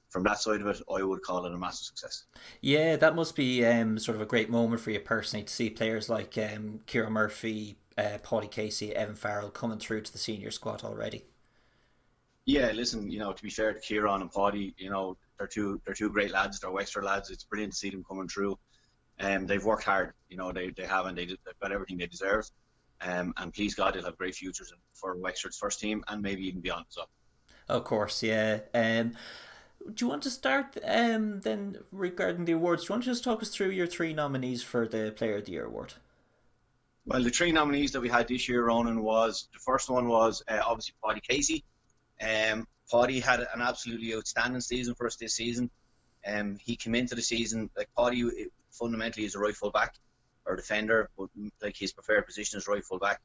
from that side of it, I would call it a massive success. Yeah, that must be sort of a great moment for you personally to see players like Ciara Murphy, Paddy Casey, Evan Farrell coming through to the senior squad already. Yeah, listen, to be fair to Kieran and Paddy, they're two great lads. They're Wexford lads. It's brilliant to see them coming through. They've worked hard. They haven't. They've got everything they deserve. And please God, they'll have great futures for Wexford's first team and maybe even beyond. So, of course, yeah. Do you want to start then regarding the awards? Do you want to just talk us through your 3 nominees for the Player of the Year award? Well, the 3 nominees that we had this year, Ronan, the first one was obviously Paddy Casey. Paddy had an absolutely outstanding season for us this season. He came into the season, like Paddy fundamentally is a right full back or defender, but like his preferred position is right full back.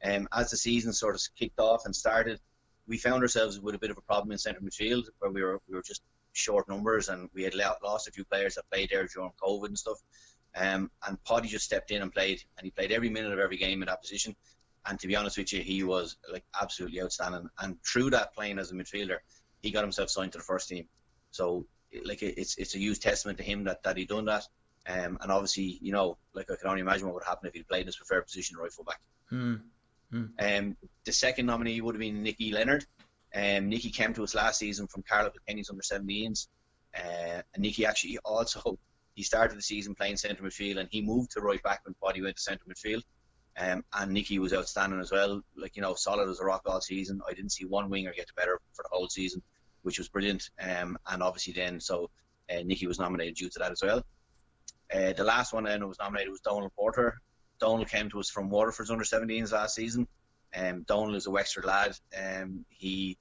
As the season sort of kicked off and started, we found ourselves with a bit of a problem in centre midfield where we were just short numbers, and we had lost a few players that played there during COVID and stuff. And Paddy just stepped in and played, and he played every minute of every game in that position. And to be honest with you, he was like absolutely outstanding. And through that playing as a midfielder, he got himself signed to the first team. So like it's a huge testament to him that he done that. And obviously, I can only imagine what would happen if he played his preferred position, right full back. The second nominee would have been Nikki Leonard. Nikki came to us last season from Carlow Kilkenny's under-17s. And Nikki actually he started the season playing centre midfield, and he moved to right back when Paddy went to centre midfield. And Nikki was outstanding as well, solid as a rock all season. I didn't see one winger get better for the whole season, which was brilliant. And obviously then, Nikki was nominated due to that as well. The last one then who was nominated was Donald Porter. Donald came to us from Waterford's under-17s last season. Donald is a Wexford lad. He's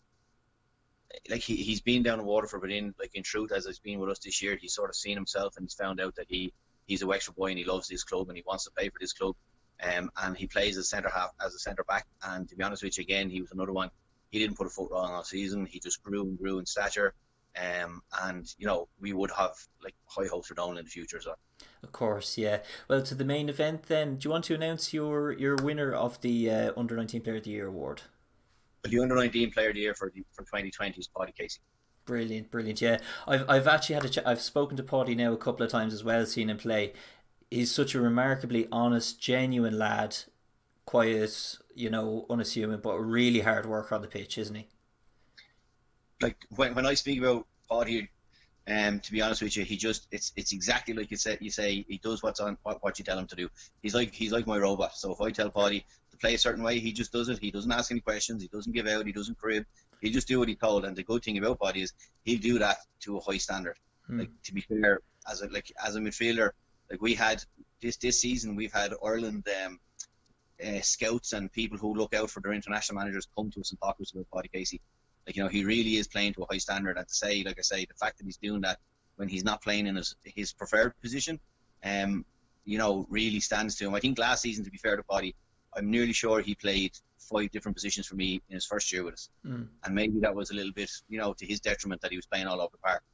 been down in Waterford, but in truth, as he's been with us this year, he's sort of seen himself and he's found out that he's a Wexford boy and he loves this club and he wants to play for this club. And he plays as centre back. And to be honest with you, again, he was another one. He didn't put a foot wrong all season. He just grew and grew in stature. And we would have like high hopes for Donald in the future as well. Of course, yeah. Well, to the main event then. Do you want to announce your winner of the Under 19 Player of the Year award? But the Under 19 Player of the Year for 2020 is Paddy Casey. Brilliant, brilliant. Yeah, I've actually had I've spoken to Paddy now a couple of times as well, seen him play. He's such a remarkably honest, genuine lad. Quiet, unassuming, but a really hard worker on the pitch, isn't he? Like when I speak about Paddy, to be honest with you, it's exactly like you say he does what you tell him to do. He's like my robot. So if I tell Paddy to play a certain way, he just does it. He doesn't ask any questions. He doesn't give out. He doesn't crib. He just do what he's told. And the good thing about Paddy is he'll do that to a high standard. Like, to be fair, as a midfielder, like we had this season, we've had Ireland scouts and people who look out for their international managers come to us and talk to us about Paddy Casey. Like, he really is playing to a high standard. And to say, like I say, the fact that he's doing that when he's not playing in his preferred position, really stands to him. I think last season, to be fair to Paddy, I'm nearly sure he played 5 different positions for me in his first year with us. And maybe that was a little bit, to his detriment that he was playing all over the park.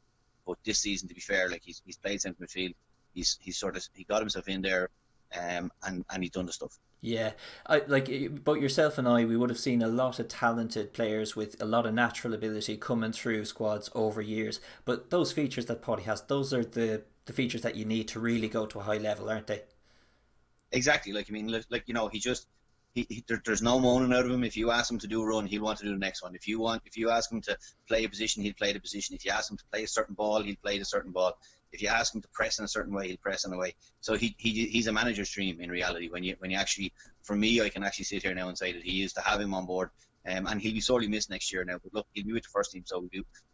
But this season, to be fair, like he's played centre midfield. He got himself in there, and he's done the stuff. Yeah, both yourself and I, we would have seen a lot of talented players with a lot of natural ability coming through squads over years. But those features that Paddy has, those are the features that you need to really go to a high level, aren't they? Exactly. There's no moaning out of him. If you ask him to do a run, he'll want to do the next one. If you ask him to play a position, he'll play the position. If you ask him to play a certain ball, he'll play the certain ball. If you ask him to press in a certain way, he'll press in a way. So he's a manager's dream in reality. When you actually, for me, I can actually sit here now and say that he is to have him on board. And he'll be sorely missed next year now. But look, he'll be with the first team, so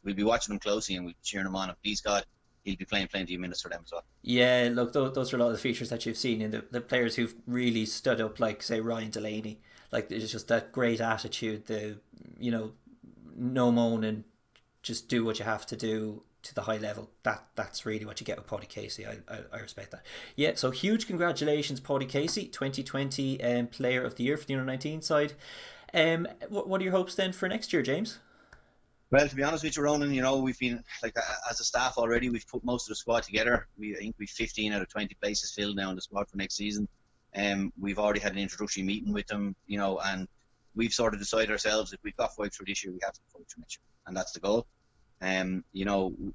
we'll be watching him closely and we'll be cheering him on. And please God, he'll be playing plenty of minutes for them as well. Yeah, look, those are a lot of the features that you've seen in the players who've really stood up, like, say, Ryan Delaney. Like, there's just that great attitude, no moaning, just do what you have to do to the high level. That's really what you get with Paddy Casey. I respect that. Yeah, so huge congratulations, Paddy Casey, 2020 Player of the Year for the Under-19 side. What are your hopes then for next year, James? Well, to be honest with you, Ronan, we've been, like, as a staff already, we've put most of the squad together. I think we've 15 out of 20 places filled now in the squad for next season. We've already had an introductory meeting with them, and we've sort of decided ourselves, if we've got 5 through this year, we have to go 5 through next year. And that's the goal.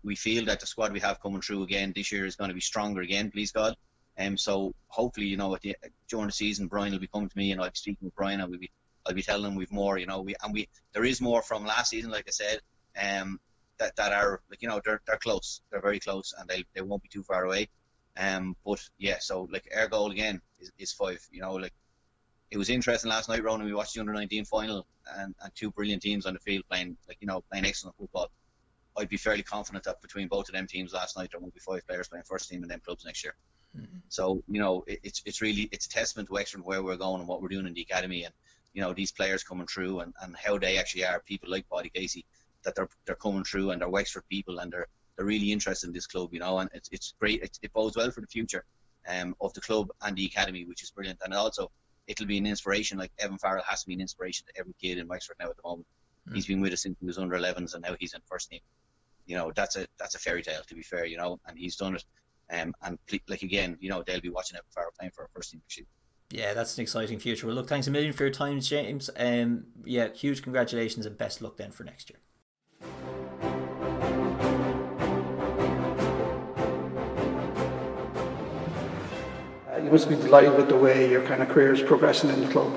We feel that the squad we have coming through again this year is going to be stronger again, please God. So hopefully, during the season, Brian will be coming to me and I'll be speaking with Brian and I'll be telling him we've more, there is more from last season, like I said, that are, like, they're close. They're very close and they won't be too far away. But yeah, so, like, our goal again is 5. It was interesting last night, Ronan. We watched the Under-19 final and 2 brilliant teams on the field playing excellent football. I'd be fairly confident that between both of them teams last night, there won't be 5 players playing first team in them clubs next year. So, it's really, it's a testament to Wexford where we're going and what we're doing in the academy, and these players coming through and how they actually are. People like Paddy Casey, that they're coming through and they're Wexford people and they're really interested in this club, and it's great. It bodes well for the future of the club and the academy, which is brilliant. And also, it'll be an inspiration. Like, Evan Farrell has to be an inspiration to every kid in Wexford now at the moment. He's been with us since he was under 11s and now he's in first team. That's a fairy tale, to be fair, and he's done it. And like, again, they'll be watching Evan Farrell playing for our first team next year. Yeah, that's an exciting future. Well, look, thanks a million for your time, James. Yeah, huge congratulations and best luck then for next year. You must be delighted with the way your kind of career is progressing in the club.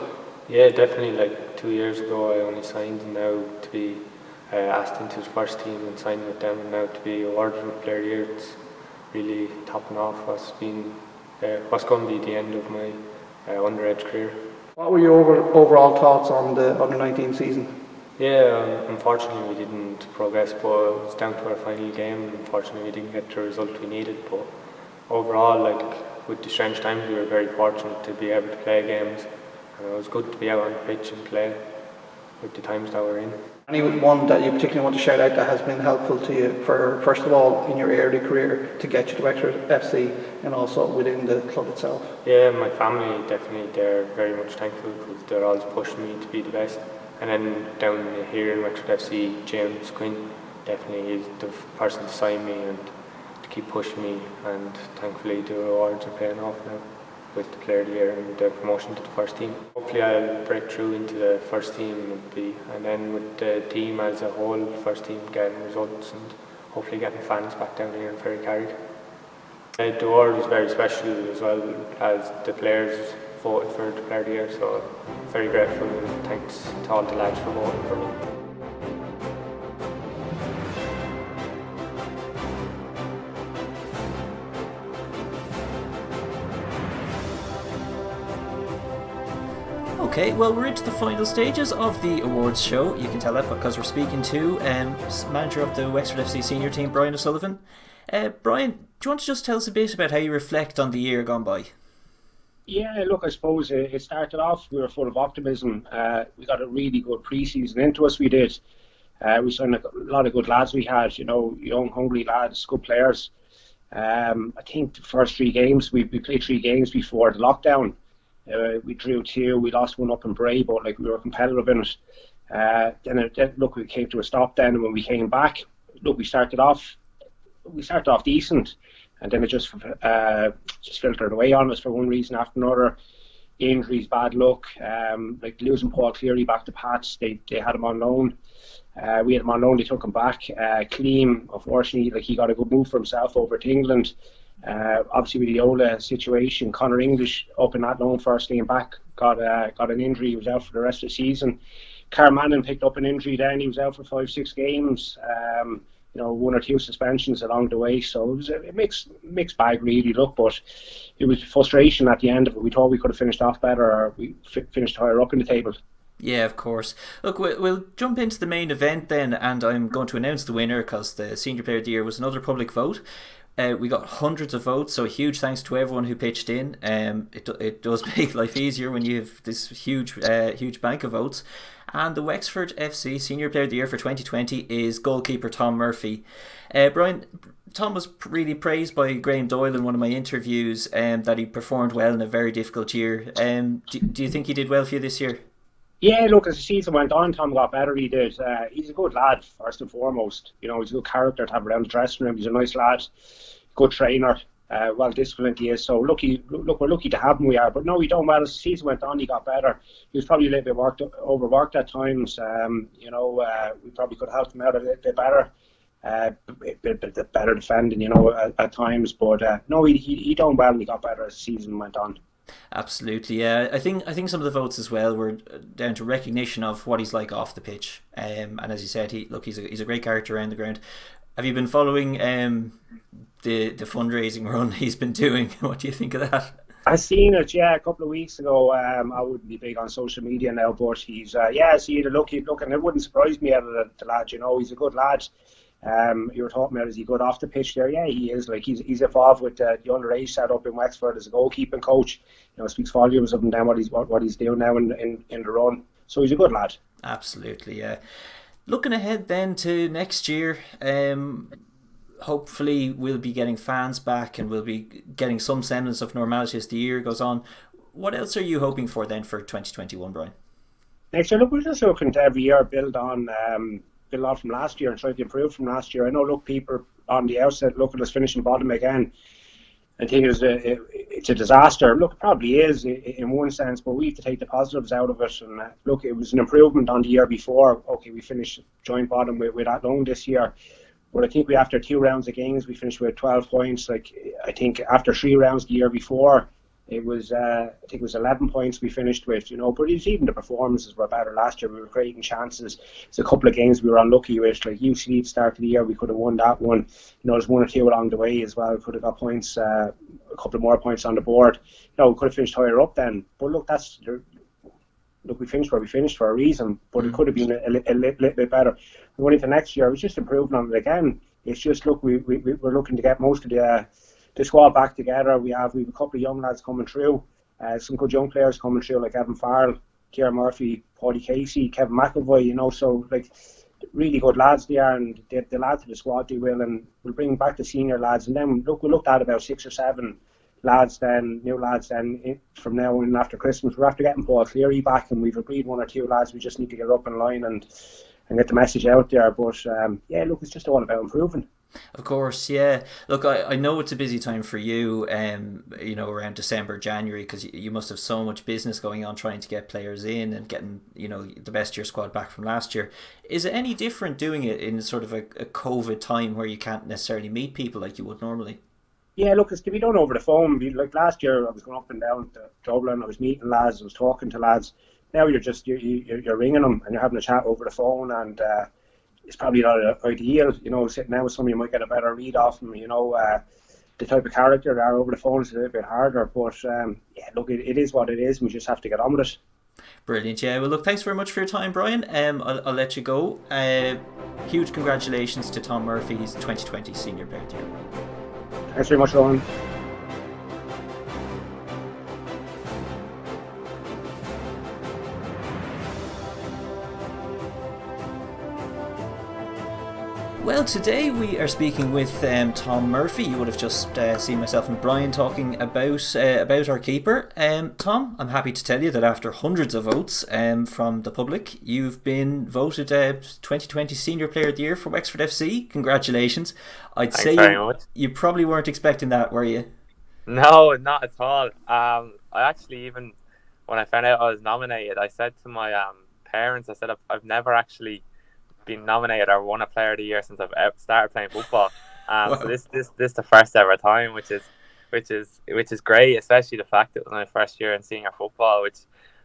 Yeah, definitely. Like 2 years ago, I only signed, and now to be asked into the first team and signed with them, and now to be awarded with Player of the Year, it's really topping off what's going to be the end of my underage career. What were your overall thoughts on the Under-19 season? Yeah, unfortunately we didn't progress, but it was down to our final game. Unfortunately we didn't get the result we needed, but overall, like, with the strange times, we were very fortunate to be able to play games, and it was good to be out on the pitch and play with the times that we're in. Anyone that you particularly want to shout out that has been helpful to you, for first of all in your early career to get you to Wexford FC and also within the club itself? Yeah, my family, definitely, they're very much thankful because they're always pushing me to be the best. And then down here in Wexford FC, James Quinn, definitely he's the person to sign me and to keep pushing me, and thankfully the rewards are paying off now with the Player of the Year and the promotion to the first team. Hopefully I'll break through into the first team and then with the team as a whole, first team getting results and hopefully getting fans back down here in Ferrycarrig. The award was very special as well, as the players voted for the Player of the Year, so very grateful and thanks to all the lads for voting for me. Okay, well, we're into the final stages of the awards show. You can tell that because we're speaking to manager of the Wexford FC senior team, Brian O'Sullivan. Brian, do you want to just tell us a bit about how you reflect on the year gone by? Yeah, look, I suppose it started off, we were full of optimism. We got a really good pre-season into us, we did. We signed a lot of good lads we had, young, hungry lads, good players. I think the first 3 games, we played 3 games before the lockdown. We drew 2, we lost 1 up in Bray, but we were competitive in it. Then we came to a stop then, and when we came back, we started off decent, and then it just filtered away on us for one reason after another. Injuries, bad luck, losing Paul Cleary back to Pats, they had him on loan. We had him on loan, they took him back. Clean, unfortunately, he got a good move for himself over to England. Obviously with the Ola situation, Connor English up in that loan first game back got an injury, he was out for the rest of the season. Carl Manning picked up an injury then, he was out for 5-6 games, 1 or 2 suspensions along the way, so it was a mixed bag really, but it was frustration at the end of it. We thought we could have finished off better, or we finished higher up in the table. Yeah, of course. Look, we'll jump into the main event then, and I'm going to announce the winner because the Senior Player of the Year was another public vote. We got hundreds of votes, so huge thanks to everyone who pitched in. It does make life easier when you have this huge bank of votes. And the Wexford FC Senior Player of the Year for 2020 is goalkeeper Tom Murphy. Brian, Tom was really praised by Graham Doyle in one of my interviews that he performed well in a very difficult year. Do you think he did well for you this year? Yeah, look, as the season went on, Tom got better, he did. He's a good lad, first and foremost. He's a good character to have around the dressing room. He's a nice lad, good trainer, well disciplined he is. So we're lucky to have him, we are. But no, we done well. As the season went on, he got better. He was probably a little bit overworked at times. We probably could have helped him out a little bit better. Bit better defending, at times. But no, he done well and he got better as the season went on. Absolutely, yeah. I think some of the votes as well were down to recognition of what he's like off the pitch. And as you said, he's a great character around the ground. Have you been following the fundraising run he's been doing? What do you think of that? I seen it, yeah, a couple of weeks ago. I wouldn't be big on social media now, but he's see the look, and it wouldn't surprise me out of the lad. He's a good lad. You were talking about, is he good off the pitch there? Yeah, he is. He's involved with the underage set up in Wexford as a goalkeeping coach. Speaks volumes of him now, what he's doing now in the run. So he's a good lad. Absolutely, yeah. Looking ahead then to next year, hopefully we'll be getting fans back and we'll be getting some semblance of normality as the year goes on. What else are you hoping for then for 2021, Brian? Next year, look, we're just looking to every year build on from last year and try to improve from last year. I know, people on the outset look at us finishing bottom again and think it's a disaster. Look, it probably is in one sense, but we have to take the positives out of it. And look, it was an improvement on the year before. Okay, we finished joint bottom with that loan this year. But I think after 2 rounds of games, we finished with 12 points. I think after 3 rounds the year before, it was 11 points we finished with, but even the performances were better last year. We were creating chances. There's a couple of games we were unlucky with, like UCD at the start of the year, we could have won that one. There's 1 or 2 along the way as well. We could have got points, a couple of more points on the board. We could have finished higher up then. But look, we finished where we finished for a reason, but it could have been a little bit better. Going into next year, it was just improving on it again. It's just, look, we're looking to get most of the squad back together. We have a couple of young lads coming through, some good young players coming through, like Evan Farrell, Kieran Murphy, Paddy Casey, Kevin McAvoy, so really good lads they are, and the lads of the squad do well, and we'll bring back the senior lads, and then we looked at about 6 or 7 lads then, new lads then, from now on after Christmas. We're after getting Paul Cleary back, and we've agreed 1 or 2 lads we just need to get up in line, and get the message out there. But yeah, look, it's just all about improving. Of course, yeah. Look, I know it's a busy time for you, around December, January, because you must have so much business going on trying to get players in and getting, the best of your squad back from last year. Is it any different doing it in sort of a COVID time where you can't necessarily meet people like you would normally? Yeah, look, it's to be done over the phone. Like last year, I was going up and down to Dublin, I was meeting lads, I was talking to lads. Now you're ringing them and you're having a chat over the phone, and it's probably not ideal, sitting down with somebody, you might get a better read off them, the type of character they are over the phone is a little bit harder, but yeah, look, it is what it is, and we just have to get on with it. Brilliant, yeah. Well, look, thanks very much for your time, Brian. I'll let you go. Huge congratulations to Tom Murphy, he's 2020 Senior Player of the Year. Thanks very much, Rowan. Well, today we are speaking with Tom Murphy. You would have just seen myself and Brian talking about our keeper. Tom, I'm happy to tell you that after hundreds of votes from the public, you've been voted 2020 Senior Player of the Year for Wexford FC. Congratulations. Thanks very much. You probably weren't expecting that, were you? No, not at all. I actually, even when I found out I was nominated, I said to my parents, I said, I've never actually been nominated or won a Player of the Year since I've started playing football. Wow. So this is the first ever time, which is great, especially the fact that it was my first year in senior football, which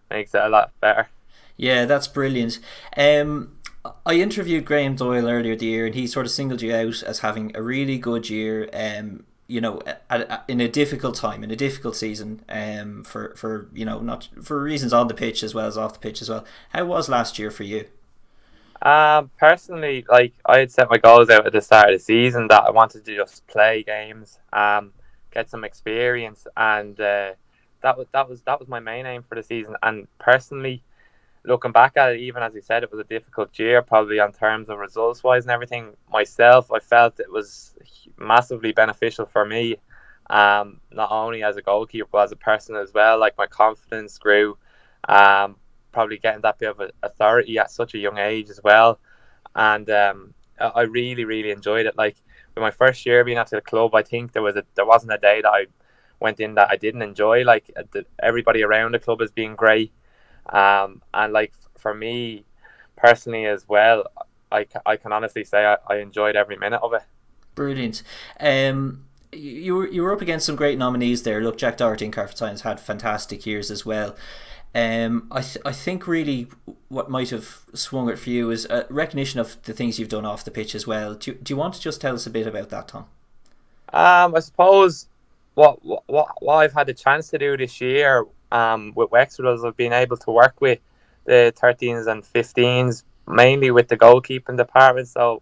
makes it a lot better. Yeah, that's brilliant. I interviewed Graham Doyle earlier the year, and he sort of singled you out as having a really good year. In a difficult time, in a difficult season, for not for reasons on the pitch as well as off the pitch as well. How was last year for you? Personally, like, I had set my goals out at the start of the season that I wanted to just play games, get some experience, and that was my main aim for the season. And personally, looking back at it, even as you said, it was a difficult year, probably on terms of results wise and everything. Myself, I felt it was massively beneficial for me, not only as a goalkeeper but as a person as well. Like, my confidence grew. Probably getting that bit of authority at such a young age as well, and I really enjoyed it. Like, with my first year being at the club, I think there wasn't a day that I went in that I didn't enjoy. Like, everybody around the club has been great, and like, for me personally as well, I can honestly say I enjoyed every minute of it. Brilliant. You were up against some great nominees there. Look, Jack Doherty and Carford Science had fantastic years as well. I think really what might have swung it for you is a recognition of the things you've done off the pitch as well. Do you want to just tell us a bit about that, Tom? I suppose what I've had the chance to do this year with Wexford is I've been able to work with the 13s and 15s, mainly with the goalkeeping department. So,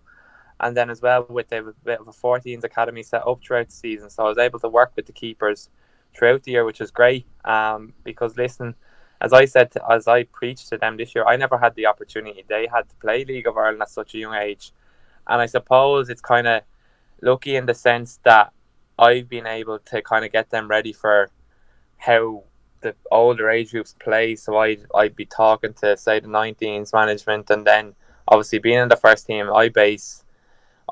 and then as well with a bit of a 14s academy set up throughout the season. So I was able to work with the keepers throughout the year, which was great. Because listen, as I preached to them this year, I never had the opportunity. They had to play League of Ireland at such a young age. And I suppose it's kind of lucky in the sense that I've been able to kind of get them ready for how the older age groups play. So I'd be talking to, say, the 19s management, and then obviously being in the first team, I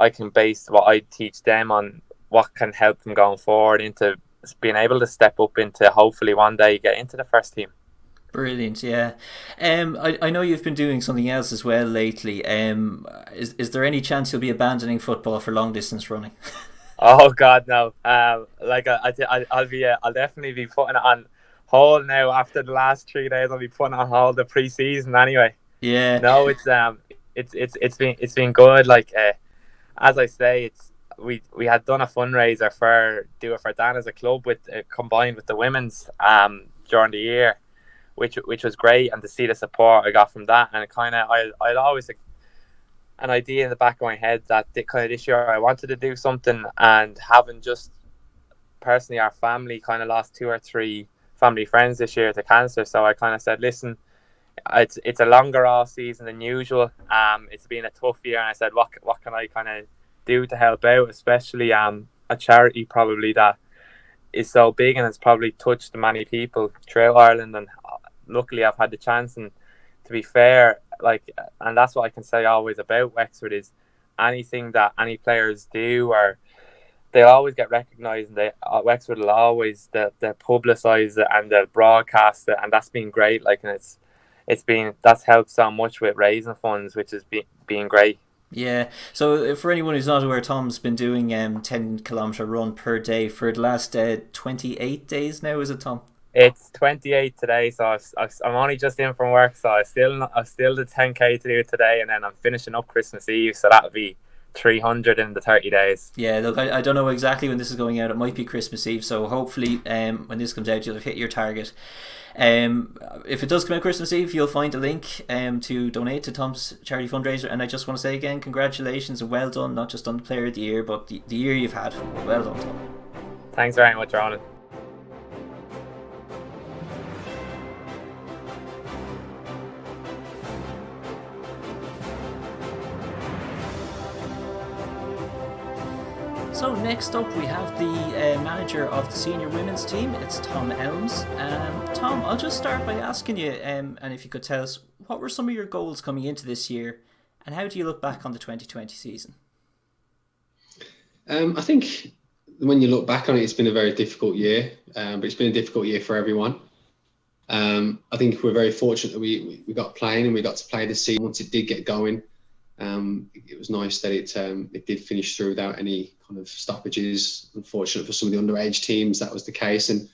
can base what I teach them on what can help them going forward into being able to step up into, hopefully one day, get into the first team. Brilliant, yeah. I know you've been doing something else as well lately. Is there any chance you'll be abandoning football for long distance running? Oh God, no. I'll definitely be putting it on hold now. After the last 3 days, I'll be putting on hold the pre-season anyway. Yeah. No, it's been good. Like, as I say, we had done a fundraiser for Dan as a club with combined with the women's during the year. Which was great, and to see the support I got from that, and it kind of I'd always an idea in the back of my head that this year I wanted to do something, and having just personally our family kind of lost 2 or 3 family friends this year to cancer, so I kind of said, listen, it's a longer off season than usual. It's been a tough year, and I said, what can I kind of do to help out, especially a charity probably that is so big and has probably touched many people throughout Ireland. And luckily I've had the chance, and to be fair, and that's what I can say always about Wexford is anything that any players do, or they'll always get recognised, and Wexford will always they publicise it and they'll broadcast it, and that's been great. Like, and that's helped so much with raising funds, which has been great. Yeah, so for anyone who's not aware, Tom's been doing 10-kilometre run per day for the last 28 days now, is it, Tom? It's 28 today, so I'm only just in from work, so I still the 10k to do today, and then I'm finishing up Christmas Eve, so that'll be 300 in the 30 days. Yeah, look, I don't know exactly when this is going out. It might be Christmas Eve, so hopefully when this comes out, you'll have hit your target. If it does come out Christmas Eve, you'll find a link to donate to Tom's charity fundraiser. And I just want to say again, congratulations and well done, not just on the Player of the Year, but the year you've had. Well done, Tom. Thanks very much, Ronan. So next up we have the manager of the senior women's team. It's Tom Elms. Tom, I'll just start by asking you, and if you could tell us, what were some of your goals coming into this year, and how do you look back on the 2020 season? I think when you look back on it, it's been a very difficult year, but it's been a difficult year for everyone. I think we're very fortunate that we got playing and we got to play this season. Once it did get going, it was nice that it did finish through without any kind of stoppages. Unfortunate for some of the underage teams, that was the case, and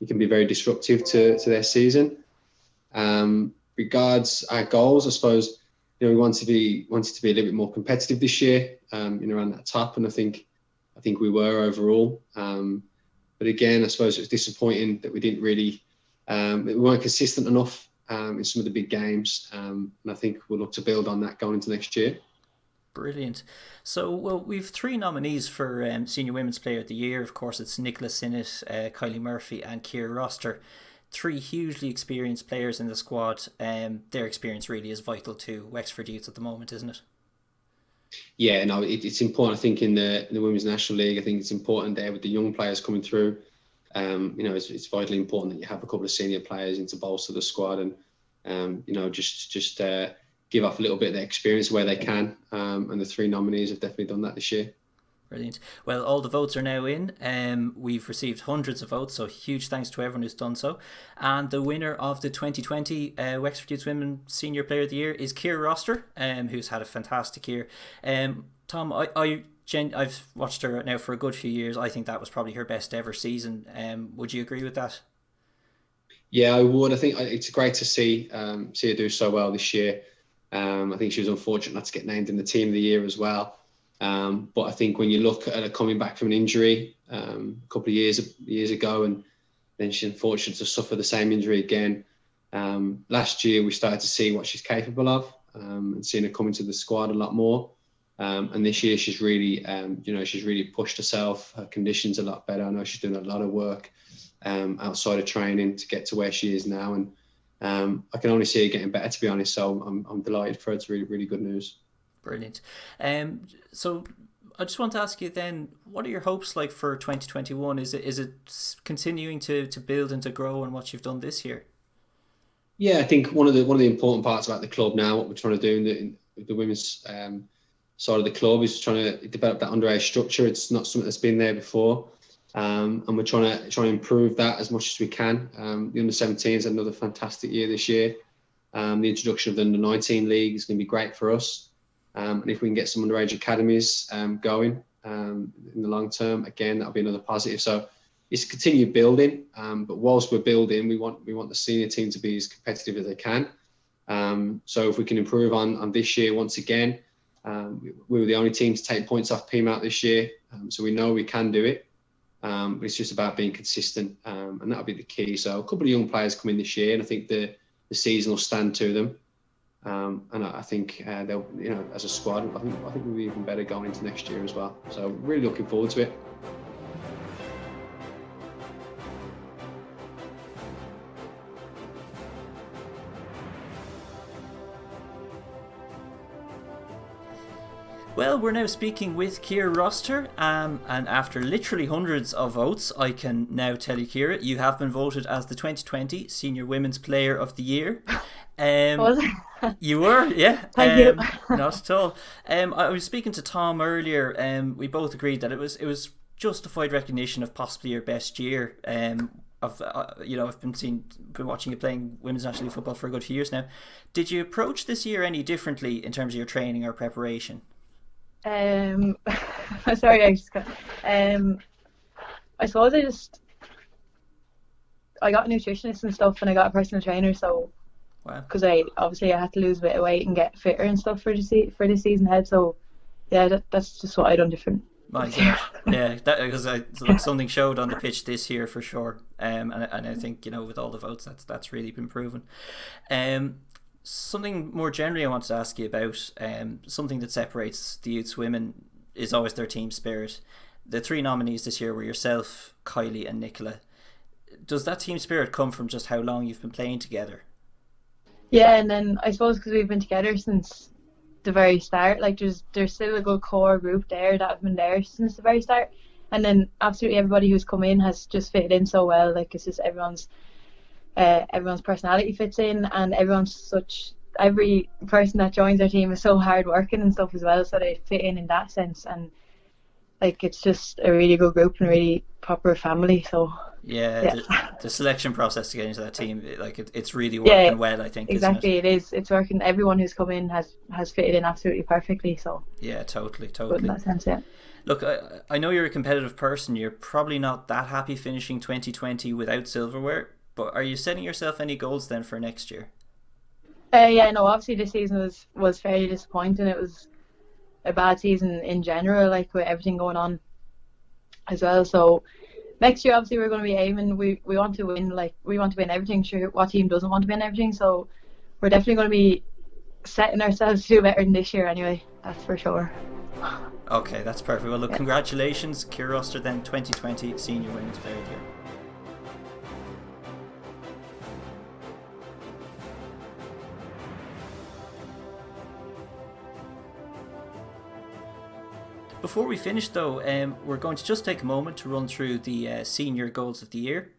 it can be very disruptive to their season. Regards our goals, I suppose, we wanted to be a little bit more competitive this year, around that top, and I think we were overall. But again, I suppose it was disappointing that we didn't really, we weren't consistent enough in some of the big games, and I think we'll look to build on that going into next year. Brilliant. So, well, we've 3 nominees for Senior Women's Player of the Year. Of course, it's Nicola Sinnott, Kylie Murphy and Ciara Roster. 3 hugely experienced players in the squad. Their experience really is vital to Wexford Youth at the moment, isn't it? Yeah, no, it's important. I think in the Women's National League, I think it's important there with the young players coming through. It's vitally important that you have a couple of senior players in to bolster the squad and, just give off a little bit of their experience where they can. And the 3 nominees have definitely done that this year. Brilliant. Well, all the votes are now in. We've received hundreds of votes, so huge thanks to everyone who's done so. And the winner of the 2020 Wexford Youth Women Senior Player of the Year is Ciara Roster, who's had a fantastic year. Tom, I've watched her now for a good few years. I think that was probably her best ever season. Would you agree with that? Yeah, I would. I think it's great to see her do so well this year. I think she was unfortunate not to get named in the Team of the Year as well. But I think when you look at her coming back from an injury a couple of years ago, and then she's unfortunate to suffer the same injury again. Last year we started to see what she's capable of, and seeing her come into the squad a lot more. And this year she's really, she's really pushed herself. Her condition's a lot better. I know she's doing a lot of work outside of training to get to where she is now, and I can only see her getting better, to be honest. So I'm delighted for her. It's really, really good news. Brilliant. So I just want to ask you then, what are your hopes like for 2021? Is it continuing to build and to grow on what you've done this year? Yeah, I think one of the important parts about the club now, what we're trying to do in the women's side of the club, is trying to develop that underage structure. It's not something that's been there before, and we're trying to improve that as much as we can. The under-17s had another fantastic year this year. The introduction of the under-19 league is going to be great for us. And if we can get some underage academies going in the long term, again, that'll be another positive. So it's continued building, but whilst we're building, we want the senior team to be as competitive as they can. So if we can improve on this year once again, we were the only team to take points off PMAT this year, so we know we can do it. But it's just about being consistent, and that'll be the key. So a couple of young players come in this year, and I think the season will stand to them. And I think they'll, as a squad, I think we'll be even better going into next year as well. So really looking forward to it. Well, we're now speaking with Ciara Roster, and after literally hundreds of votes, I can now tell you, Ciara, you have been voted as the 2020 Senior Women's Player of the Year. You were, yeah. Thank you. Not at all. I was speaking to Tom earlier. We both agreed that it was justified recognition of possibly your best year. I've been watching you playing women's national league football for a good few years now. Did you approach this year any differently in terms of your training or preparation? Sorry, I suppose I got a nutritionist and stuff, and I got a personal trainer. So, because I had to lose a bit of weight and get fitter and stuff for the season ahead. So, yeah, that's just what I done different. My gosh, yeah, because something showed on the pitch this year for sure, and I think with all the votes that's really been proven. Something more generally I want to ask you about, something that separates the youths women is always their team spirit. The 3 nominees this year were yourself, Kylie and Nicola. Does that team spirit come from just how long you've been playing together? Yeah, and then I suppose because we've been together since the very start, like there's still a good core group there that have been there since the very start, and then absolutely everybody who's come in has just fitted in so well. Like it's just everyone's personality fits in, and every person that joins our team is so hard working and stuff as well, so they fit in that sense, and like it's just a really good group and a really proper family. So yeah. The selection process to get into that team, it's really working well, I think. Exactly, it is. It's working. Everyone who's come in has fitted in absolutely perfectly. So yeah, totally. Good in that sense, yeah. Look, I know you're a competitive person. You're probably not that happy finishing 2020 without silverware, but are you setting yourself any goals then for next year? Yeah, no, obviously this season was fairly disappointing. It was a bad season in general, like with everything going on as well. So next year, obviously, we're going to be aiming. We want to win. Like we want to win everything. Sure, what team doesn't want to win everything? So we're definitely going to be setting ourselves to do better than this year. Anyway, that's for sure. Okay, that's perfect. Well, look, congratulations, Ciara Oster, then 2020 Senior Women's Player of the Year. Before we finish though, we're going to just take a moment to run through the senior goals of the year.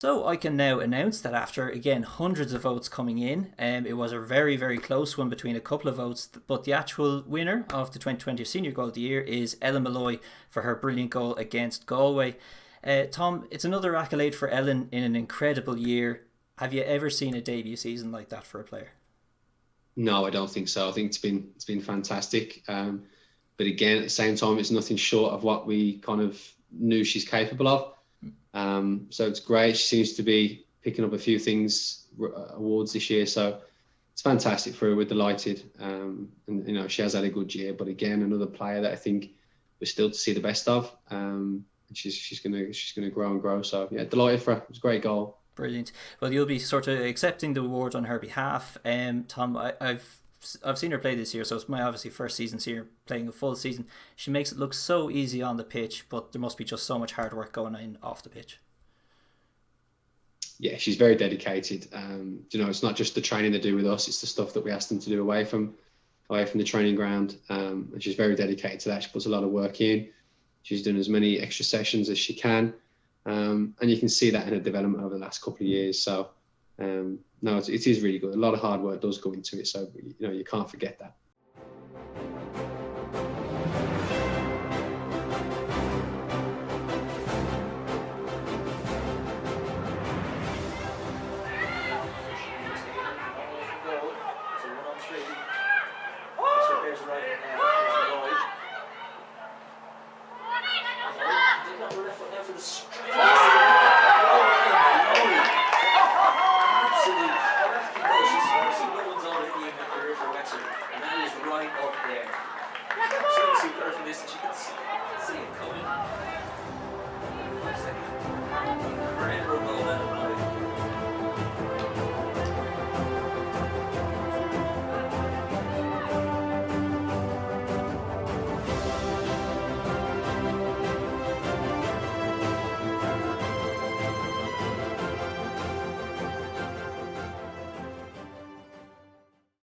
So I can now announce that after, again, hundreds of votes coming in, it was a very, very close one between a couple of votes, but the actual winner of the 2020 Senior Goal of the Year is Ellen Malloy for her brilliant goal against Galway. Tom, it's another accolade for Ellen in an incredible year. Have you ever seen a debut season like that for a player? No, I don't think so. I think it's been fantastic. But again, at the same time, it's nothing short of what we kind of knew she's capable of. So it's great. She seems to be picking up a few things, awards this year. So it's fantastic for her. We're delighted. And you know, she has had a good year. But again, another player that I think we're still to see the best of. And she's gonna grow and grow. So yeah, delighted for her. It was a great goal. Brilliant. Well, you'll be sort of accepting the award on her behalf. Tom, I've seen her play this year, so it's my obviously first season seeing her playing a full season. She makes it look so easy on the pitch, but there must be just so much hard work going on off the pitch. Yeah, she's very dedicated. You know, it's not just the training they do with us; it's the stuff that we ask them to do away from the training ground. And she's very dedicated to that. She puts a lot of work in. She's done as many extra sessions as she can. And you can see that in her development over the last couple of years. So, no, it is really good. A lot of hard work does go into it. So, you know, you can't forget that.